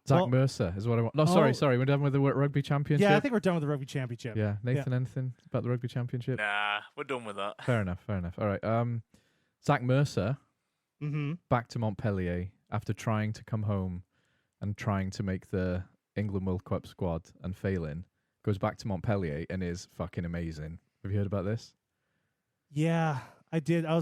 Zach Mercer is what I want. No, sorry. We're done with the Rugby Championship? Yeah, I think we're done with the Rugby Championship. Yeah. Nathan, anything about the Rugby Championship? Nah, we're done with that. Fair enough. All right. Zach Mercer back to Montpellier after trying to come home and trying to make the England World Cup squad and failing, goes back to Montpellier and is fucking amazing. Have you heard about this? Yeah, I did. I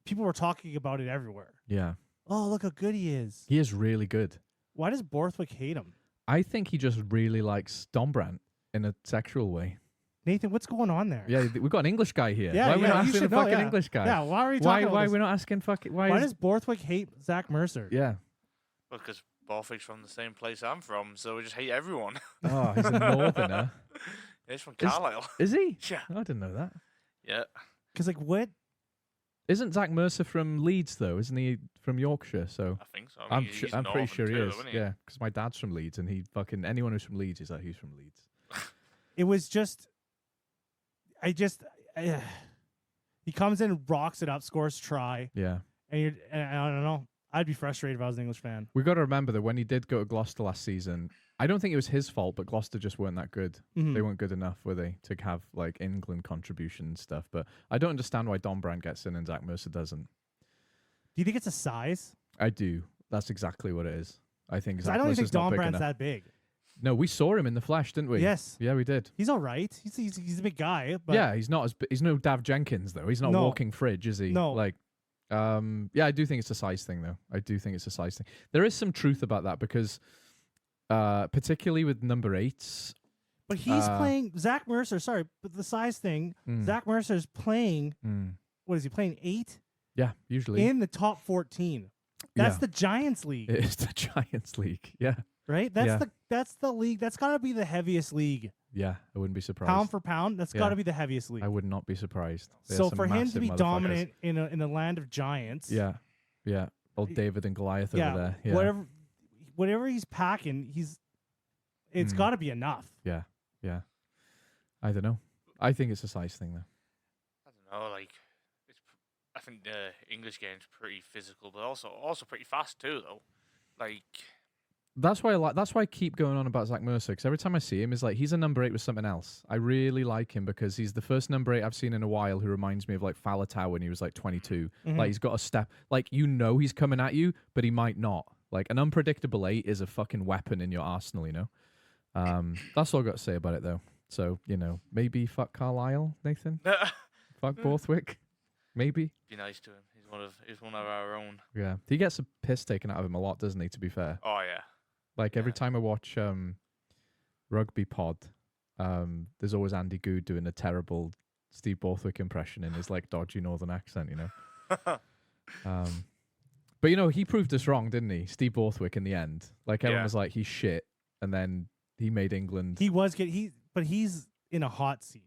people were talking about it everywhere. Yeah. Oh, look how good he is. He is really good. Why does Borthwick hate him? I think he just really likes Dombrandt in a sexual way. Nathan, what's going on there? Yeah, we've got an English guy here. Yeah, why are we not asking a fucking know, English guy? Yeah, why are we talking about Why this? are we not asking fucking... Why does Borthwick hate Zach Mercer? Yeah. Well, because Borthwick's from the same place I'm from, so we just hate everyone. Oh, he's a northerner. He's from Carlisle. Is he? Yeah. I didn't know that. Yeah. Because, like, what? Isn't Zach Mercer from Leeds, though? Isn't he from Yorkshire? So I think so. I'm pretty sure he is. Isn't he? Yeah, because my dad's from Leeds, and he fucking... Anyone who's from Leeds is like, he's from Leeds. It was just... he comes in, rocks it up, scores try. Yeah. And I don't know. I'd be frustrated if I was an English fan. We got to remember that when he did go to Gloucester last season, I don't think it was his fault, but Gloucester just weren't that good. Mm-hmm. They weren't good enough, were they, to have like England contribution and stuff. But I don't understand why Dombrandt gets in and Zach Mercer doesn't. Do you think it's a size? I do. That's exactly what it is. I think Zach I don't Mercer's think not big Dombrandt's enough. that big. No, we saw him in the flesh, didn't we? Yes. Yeah, we did. He's all right. He's a big guy. But yeah, he's not as he's no Dav Jenkins though. He's not a walking fridge, is he? No. Like, yeah, I do think it's a size thing though. I do think it's a size thing. There is some truth about that because, particularly with number 8s. But he's playing Zach Mercer. Sorry, but the size thing. Zach Mercer's playing. What is he playing? 8? Yeah, usually in the top 14. That's the Giants League. It is the Giants League. Yeah. Right? That's the league. That's got to be the heaviest league. Yeah, I wouldn't be surprised. Pound for pound, that's got to be the heaviest league. I would not be surprised. So for him to be dominant in the land of giants. Yeah. Old David and Goliath over there. Yeah. Whatever he's packing, it's got to be enough. Yeah. I don't know. I think it's a size thing though. I don't know, like I think the English game's pretty physical, but also pretty fast too, though. Like that's why I keep going on about Zach Mercer, because every time I see him, is like he's a number 8 with something else. I really like him because he's the first number 8 I've seen in a while who reminds me of like Faletau when he was like 22. Like he's got a step, like he's coming at you, but he might not. Like an unpredictable 8 is a fucking weapon in your arsenal, you know. That's all I got to say about it though. So, maybe fuck Carlisle, Nathan. Fuck Borthwick. Maybe. Be nice to him. He's one of our own. Yeah. He gets a piss taken out of him a lot, doesn't he, to be fair? Oh, yeah. Like, every time I watch Rugby Pod, there's always Andy Good doing a terrible Steve Borthwick impression in his, like, dodgy northern accent, But, he proved us wrong, didn't he? Steve Borthwick in the end. Like, everyone was like, he's shit. And then he made England. He was good. But he's in a hot seat.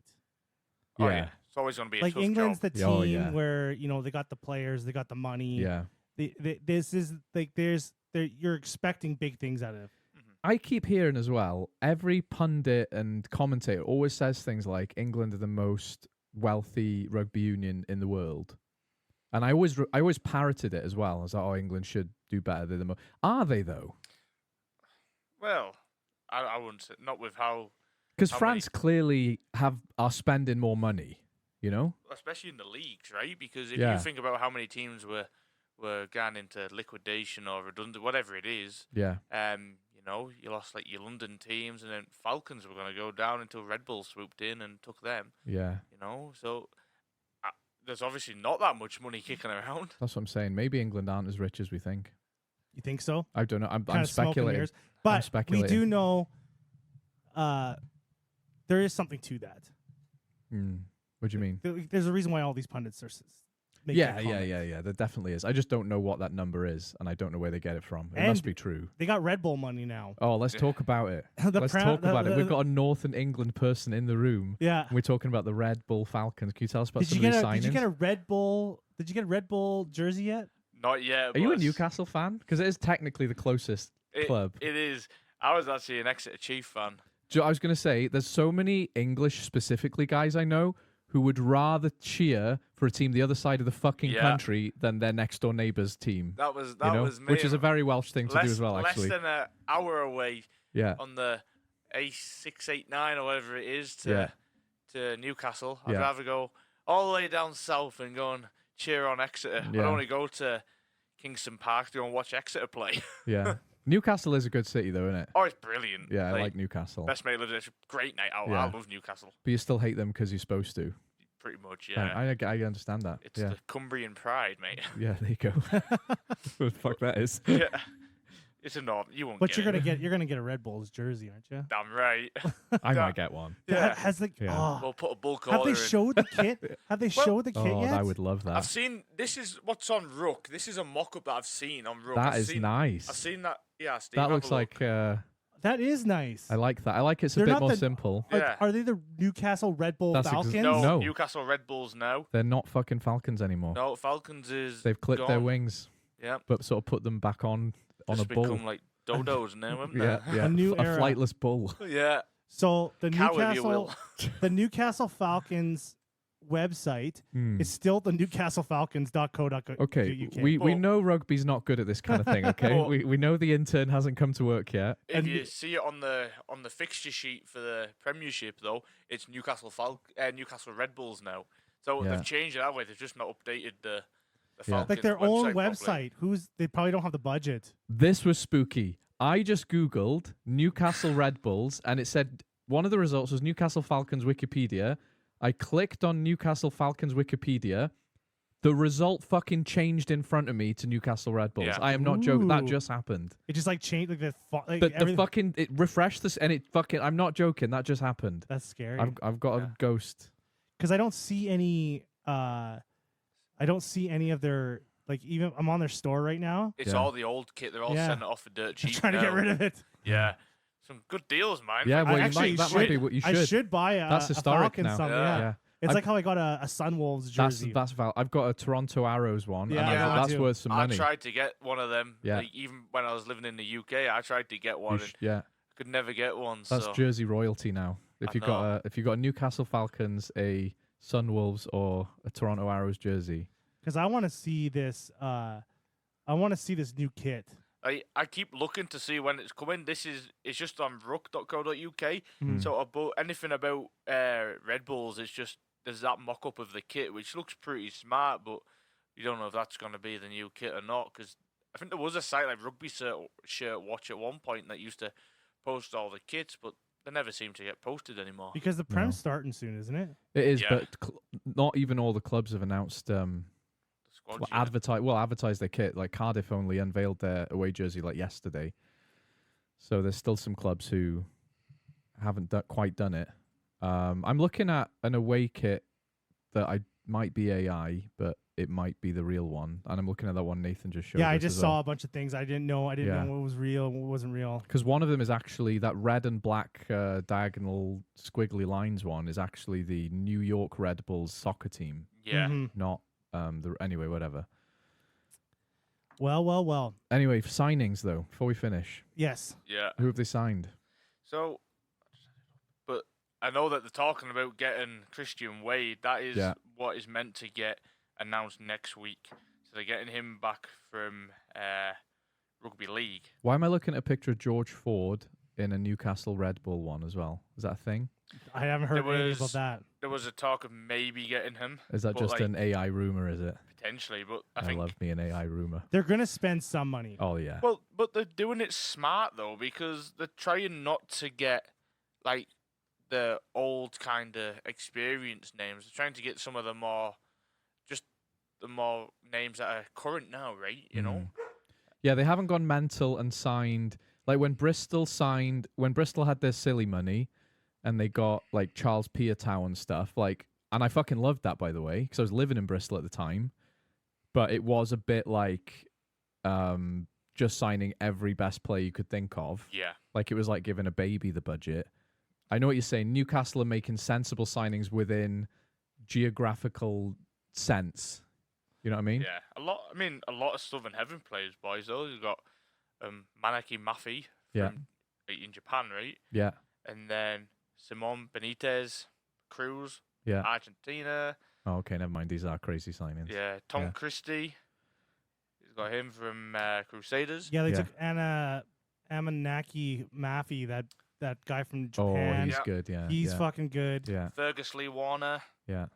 Oh, yeah. It's always going to be a like tough England's job. the team where they got the players, they got the money. Yeah. This is like you're expecting big things out of it. I keep hearing as well, every pundit and commentator always says things like England are the most wealthy rugby union in the world. And I always parroted it as well. I was like, oh, England should do better. They're the most. Are they, though? Well, I wouldn't say, not with how... Because France clearly are spending more money, Especially in the leagues, right? Because if you think about how many teams were going into liquidation or redundant, whatever it is, you lost like your London teams, and then Falcons were going to go down until Red Bull swooped in and took them. Yeah. So there's obviously not that much money kicking around. That's what I'm saying. Maybe England aren't as rich as we think. You think so? I don't know. I'm speculating. But we do know there is something to that. What do you mean? There's a reason why all these pundits are Yeah. There definitely is. I just don't know what that number is, and I don't know where they get it from. It must be true. They got Red Bull money now. Oh, let's talk about it. Let's talk about it. We've got a Northern England person in the room. Yeah. And we're talking about the Red Bull Falcons. Can you tell us about some of these signings? Did you get a Red Bull? Did you get a Red Bull jersey yet? Not yet. Are you a Newcastle fan? Because it is technically the closest club. It is. I was actually an Exeter Chief fan. I was going to say, there's so many English specifically guys I know who would rather cheer for a team the other side of the fucking country than their next door neighbour's team. That was me. Which is a very Welsh thing to do as well, actually. Less than an hour away. Yeah. On the A689 or whatever it is to Newcastle. I'd rather go all the way down south and go and cheer on Exeter. Yeah. I'd only go to Kingston Park to go and watch Exeter play. Yeah. Newcastle is a good city, though, isn't it? Oh, it's brilliant. Yeah, I like Newcastle. Best mate lives there. It's a great night out. I love Newcastle. But you still hate them because you're supposed to. Pretty much, yeah. I understand that. It's the Cumbrian pride, mate. Yeah, there you go. What the fuck that is? Yeah. It's a nod. You won't. But you're gonna get a Red Bulls jersey, aren't you? Damn right. I might get one. Yeah. We'll put a bulk order. Have they showed the kit? Have they showed the kit yet? I would love that. I've seen. This is what's on Rook. This is a mock-up that I've seen on Rook. That is nice. I've seen that. Yeah, Steve. That looks like. That is nice. I like that. I like it's a bit more simple. Are they the Newcastle Red Bull Falcons? No, Newcastle Red Bulls now. They're not fucking Falcons anymore. No, Falcons is. They've clipped their wings. Yeah. But sort of put them back on a bull. Become like dodos now, haven't they? Yeah. A flightless bull. Yeah. So the Newcastle Falcons website is still the newcastlefalcons.co.uk. Okay, we know rugby's not good at this kind of thing, okay? we know the intern hasn't come to work yet. If you see it on the fixture sheet for the Premiership, though, it's Newcastle Red Bulls now. So they've changed it that way. They've just not updated the Falcons like their own website. They probably don't have the budget. This was spooky. I just Googled Newcastle Red Bulls, and it said one of the results was Newcastle Falcons Wikipedia. I clicked on Newcastle Falcons Wikipedia. The result fucking changed in front of me to Newcastle Red Bulls. Yeah. I am not joking. That just happened. It just like changed like the fucking it refreshed this and it fucking. I'm not joking. That just happened. That's scary. I've got a ghost. Because I don't see any. I don't see any of their even. I'm on their store right now. It's all the old kit. They're all sending it off for dirt cheap. Trying to get rid of it. Yeah. Some good deals, man. Yeah, well, that might be what you should. I should buy That's historic now. Yeah. It's like how I got a Sunwolves jersey. That's valid. I've got a Toronto Arrows one. Yeah, and that's worth some money. I tried to get one of them. Yeah. Even when I was living in the UK, I tried to get one. I could never get one. That's Jersey royalty now. If you got a Newcastle Falcons, a Sunwolves, or a Toronto Arrows jersey. Because I want to see this. I want to see this new kit. I keep looking to see when it's coming. It's just on rook.co.uk. So about anything about Red Bulls, it's just there's that mock-up of the kit, which looks pretty smart, but you don't know if that's going to be the new kit or not. Because I think there was a site like Rugby Shirt Watch at one point that used to post all the kits, but They never seem to get posted anymore. Because the Prem's starting soon, isn't it? It is, Yeah. but not even all the clubs have announced The squads, advertise their kit. Like Cardiff only unveiled their away jersey like yesterday, so there's still some clubs who haven't quite done it. I'm looking at an away kit that I might be AI, but it might be the real one. And I'm looking at that one Nathan just showed. Yeah, I us just as saw well. a bunch of things. I didn't know. I didn't know what was real and what wasn't real. Because one of them is actually that red and black diagonal squiggly lines one is actually the New York Red Bulls soccer team. Yeah. Not anyway, whatever. Well. Anyway, for signings though, before we finish. Yes. Yeah. Who have they signed? So, but I know that they're talking about getting Christian Wade. That is what is meant to get announced next week. So they're getting him back from Rugby League. Why am I looking at a picture of George Ford in a Newcastle Red Bull one as well? Is that a thing? I haven't heard anything about that. There was a talk of maybe getting him. Is that just an AI rumor, is it? Potentially, but I I think love me an AI rumor. They're going to spend some money. Oh, yeah. Well, but they're doing it smart though, because they're trying not to get like the old kind of experienced names. They're trying to get some of the more names that are current now, right? You know. Yeah, they haven't gone mental and signed like when Bristol had their silly money, and they got like Charles Piatow and stuff. Like, and I fucking loved that, by the way, because I was living in Bristol at the time. But it was a bit like just signing every best player you could think of. Yeah. Like it was like giving a baby the budget. I know what you're saying. Newcastle are making sensible signings within geographical sense. You know what I mean? Yeah. A lot of Southern Heaven players, boys. Though you've got Manaki Mafi from in Japan, right? Yeah. And then Simon Benitez, Cruz, Yeah. Argentina. Oh, okay, never mind. These are crazy signings. Yeah, Tom Christie. He's got him from Crusaders. Yeah, they took Amanaki Mafi, that guy from Oh, Japan. he's good, yeah. He's fucking good. Yeah. Fergus Lee Warner. Yeah.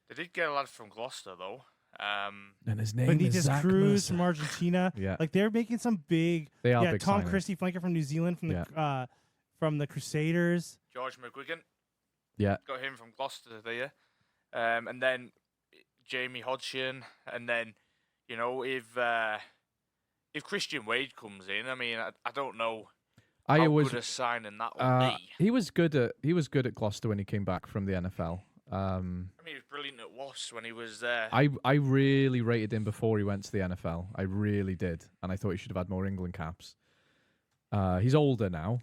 They did get a lad from Gloucester though. And his name is Benitez Zach Cruz Mercer. from Argentina. Yeah. Like they're making some big. They are big Tom signings. Christie, flanker from New Zealand, from the Crusaders. George McGuigan. Yeah. Got him from Gloucester there. And then Jamie Hodgson. And then, you know, if Christian Wade comes in, I mean, I don't know how good a signing that would be. He was good at Gloucester when he came back from the NFL. I mean, he was brilliant at Wasps when he was there. I really rated him before he went to the NFL. I really did, and I thought he should have had more England caps. He's older now.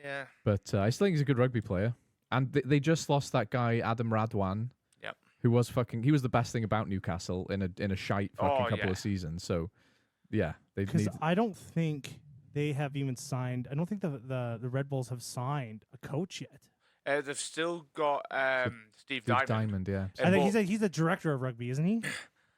Yeah. But I still think he's a good rugby player. And they just lost that guy Adam Radwan. Yep. Who was he was the best thing about Newcastle in a shite fucking couple of seasons. So yeah, because I don't think they have even signed. I don't think the Red Bulls have signed a coach yet. They've still got Steve Diamond. Yeah. I think he's the director of rugby, isn't he?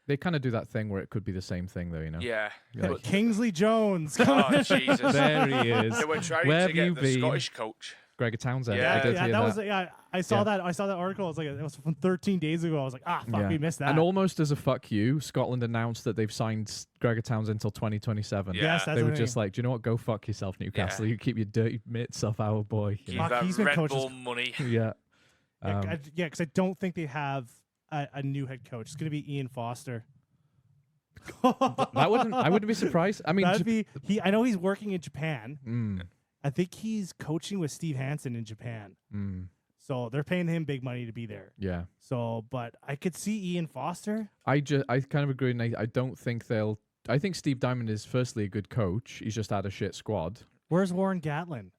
They kind of do that thing where it could be the same thing, though, you know? Yeah. Like, Kingsley Jones. Oh, Jesus. There he is. They were trying Where to have get you the been? Scottish coach. Gregor Townsend. Yeah, I did hear that was I saw that. I saw that article. It was from 13 days ago. I was like, fuck, we missed that. And almost as a fuck you, Scotland announced that they've signed Gregor Townsend until 2027. Yeah. Yes, that's they were the just thing. like, do you know what? Go fuck yourself, Newcastle. Yeah. You keep your dirty mitts off our boy. You Keep know? that he's been Red coaching- Bull money. Yeah. because I don't think they have a new head coach. It's gonna be Ian Foster. I wouldn't be surprised. I mean, I know he's working in Japan. Mm, I think he's coaching with Steve Hansen in Japan. mm, So they're paying him big money to be there. yeah. So, but I could see Ian Foster. I kind of agree. Nate. I don't think I think Steve Diamond is firstly a good coach. He's just had a shit squad. Where's Warren Gatlin?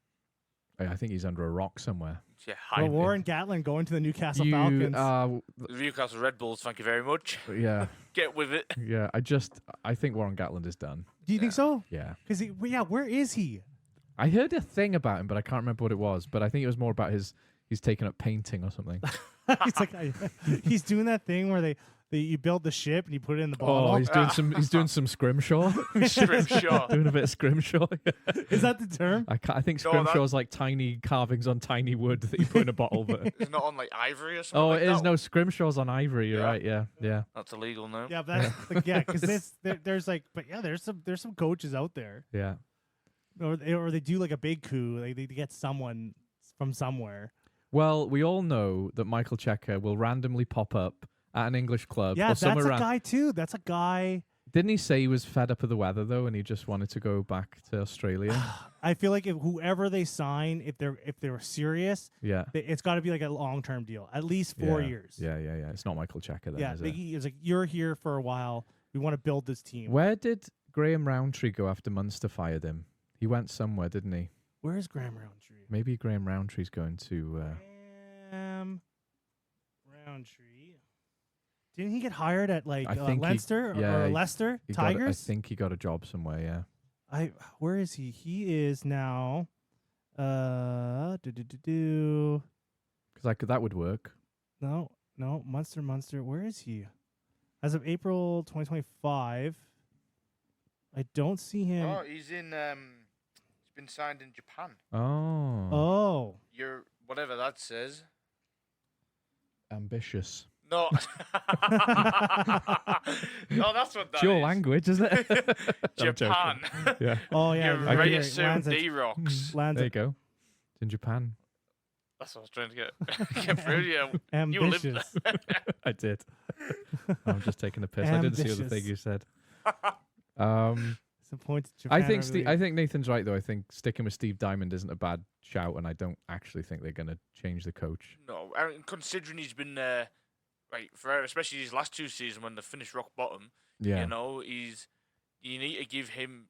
I think he's under a rock somewhere. Yeah, Well, Warren Gatlin going to the Newcastle Falcons. the Newcastle Red Bulls, thank you very much. Yeah. Get with it. Yeah. I think Warren Gatland is done. Do you think so? Yeah. Because where is he? I heard a thing about him, but I can't remember what it was. But I think it was more about he's taken up painting or something. He's like he's doing that thing where you build the ship and you put it in the bottle. Oh, he's doing some scrimshaw. Scrimshaw. Doing a bit of scrimshaw. Is that the term? I think scrimshaw's like tiny carvings on tiny wood that you put in a bottle. But It's not on like ivory or something. oh, like it is that? no scrimshaw's on ivory. You're Yeah. right. Yeah, yeah. That's illegal now. Yeah, but that's because there's some coaches out there. Yeah. or they do like a big coup. Like they get someone from somewhere. Well, we all know that Michael Cheika will randomly pop up at an English club. Yeah, or that's somewhere a guy too. That's a guy. Didn't he say he was fed up of the weather though, and he just wanted to go back to Australia? I feel like if whoever they sign, if they're serious, Yeah, it's got to be like a long-term deal, at least 4 years. Yeah. It's not Michael Cheika then, Yeah, is it? it's like you're here for a while. We want to build this team. Where did Graham Roundtree go after Munster fired him? He went somewhere, didn't he? Where is Graham Roundtree? Maybe Graham Roundtree's going to. Graham Roundtree. Didn't he get hired at like I think Leinster or Leicester Tigers? I think he got a job somewhere. Yeah. Where is he? He is now. Because that would work. No, Munster. Where is he? As of April 2025, I don't see him. Oh, he's in. He's been signed in Japan. Oh. You're whatever that says. Ambitious. No. No, that's what that It's your is. language, isn't it? Japan. Yeah. Oh yeah. You right right here. assume Lands at- D-Rocks. lands There you at go. It's in Japan. That's what I was trying to get through to you. ambitious. You lived there. I did. I'm just taking a piss. I didn't see the Ambitious. thing you said. Some points. Japan I think Nathan's right though. I think sticking with Steve Diamond isn't a bad shout, and I don't actually think they're going to change the coach. No, and considering he's been right forever, especially his last 2 seasons when they finished rock bottom. Yeah. You know, you need to give him,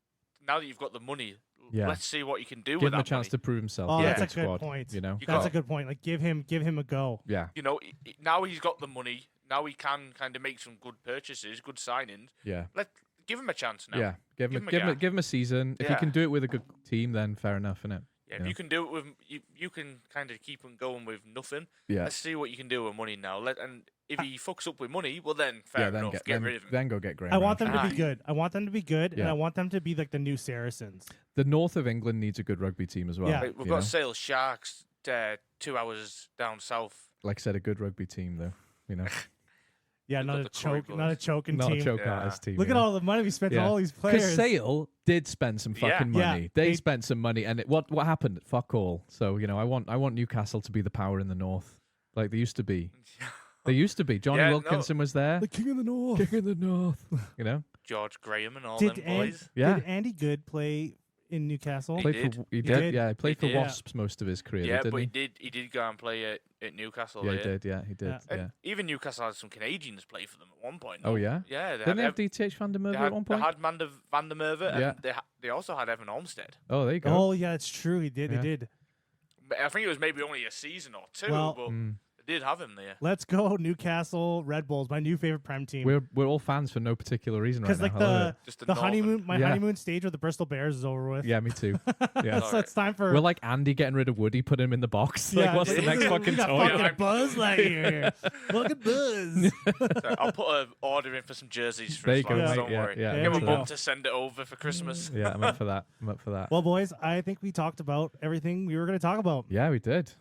now that you've got the money, Yeah. let's see what you can do Give with him that a chance money. to prove himself. Oh, with that's big a good squad, point. You know. That's a good point. Like give him a go. Yeah. You know, now he's got the money. Now he can kind of make some good purchases, good signings. Yeah. Give him a chance now. Yeah. Give him a season. If you Yeah. can do it with a good team, then fair enough, innit? Yeah, if you can do it with, you can kind of keep him going with nothing. Yeah. Let's see what you can do with money now. And if he fucks up with money, well then fair then enough, get then, rid of him. Then go get Graham. I want them to Roundtree. be good. I want them to be good, and Yeah. I want them to be like the new Saracens. The north of England needs a good rugby team as well. Yeah. We've you got know? Sale Sharks 2 hours down south. Like I said, a good rugby team though. You know, Yeah, We've not got a the Curry choke, not a boys. choking not team. a choke Yeah. artist team. Look you at know? all the money we spent on Yeah. all these Because players. Sale did spend some fucking Yeah. money. They They- spent some money, and what happened? Fuck all. So you know, I want Newcastle to be the power in the north, like they used to be. They used to be. Johnny Yeah, no. Wilkinson was there. The king of the north. King of the north. You know. George Graham and all Did, them boys. Yeah. did Andy Good play in Newcastle? He Played did. for He did. did. Yeah, he played for did. Yeah. Wasps most of his career. Yeah, didn't but he? he did go and play at Newcastle. Yeah, there. he did. Yeah, he did. Yeah. Yeah. And even Newcastle had some Canadians play for them at one point. Oh no? yeah. Yeah, Didn't they have DTH Van der Merwe at one point? They had Van der Merwe, Yeah. and they also had Evan Olmsted. Oh, there you go. Oh yeah, it's true. He did. Yeah. He did. But I think it was maybe only a season or two, Well- but Mm. they did have him there. Let's go Newcastle Red Bulls, my new favorite Prem team. We're all fans for no particular reason right Because now. like I love it. Just the Northern. honeymoon, my Yeah. honeymoon stage with the Bristol Bears is over with. Yeah, me too. Yeah. so it's time for. We're like Andy getting rid of Woody, put him in the box. yeah, Like, what's the next we fucking got toy? fucking Yeah. Buzz Lightyear here. Fucking Buzz. So I'll put an order in for some jerseys for There his you go, lads, mate. don't Yeah, worry. yeah, There Give we a go. mum to send it over for Christmas. Yeah, I'm up for that. I'm up for that. Well, boys, I think we talked about everything we were going to talk about. Yeah, we did.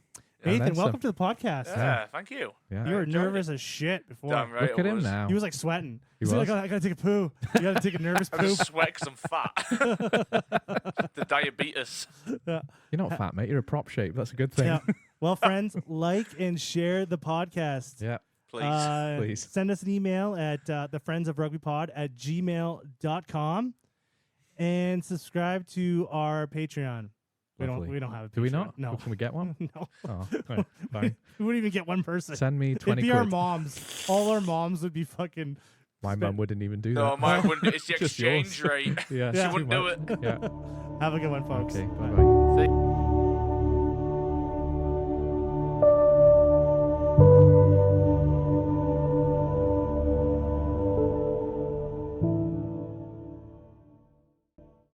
And Nathan, then welcome some. to the podcast. Yeah, thank you. Yeah. You were enjoyed nervous as shit before. Damn right. Look at it him was. now. He was like sweating. He He's like, was. I gotta take a poo. You gotta take a nervous I poop. just sweat 'cause I'm fat. The diabetes. You're not fat, mate. You're a prop shape. That's a good thing. Yeah. Well, friends, like and share the podcast. Yeah. Please. Please. Send us an email at thefriendsofrugbypod@gmail.com and subscribe to our Patreon. Lovely. We don't have a Patreon. Do we not? No. Can we get one? No. Oh, right, fine. We wouldn't even get one person. Send me 20 It'd be our quid. moms. All our moms would be fucking. My mum wouldn't even do No, that. mine wouldn't. It's the Just exchange yours. rate. Yeah, She Yeah. wouldn't do it. Yeah. Have a good one, folks. Okay. Bye bye. See?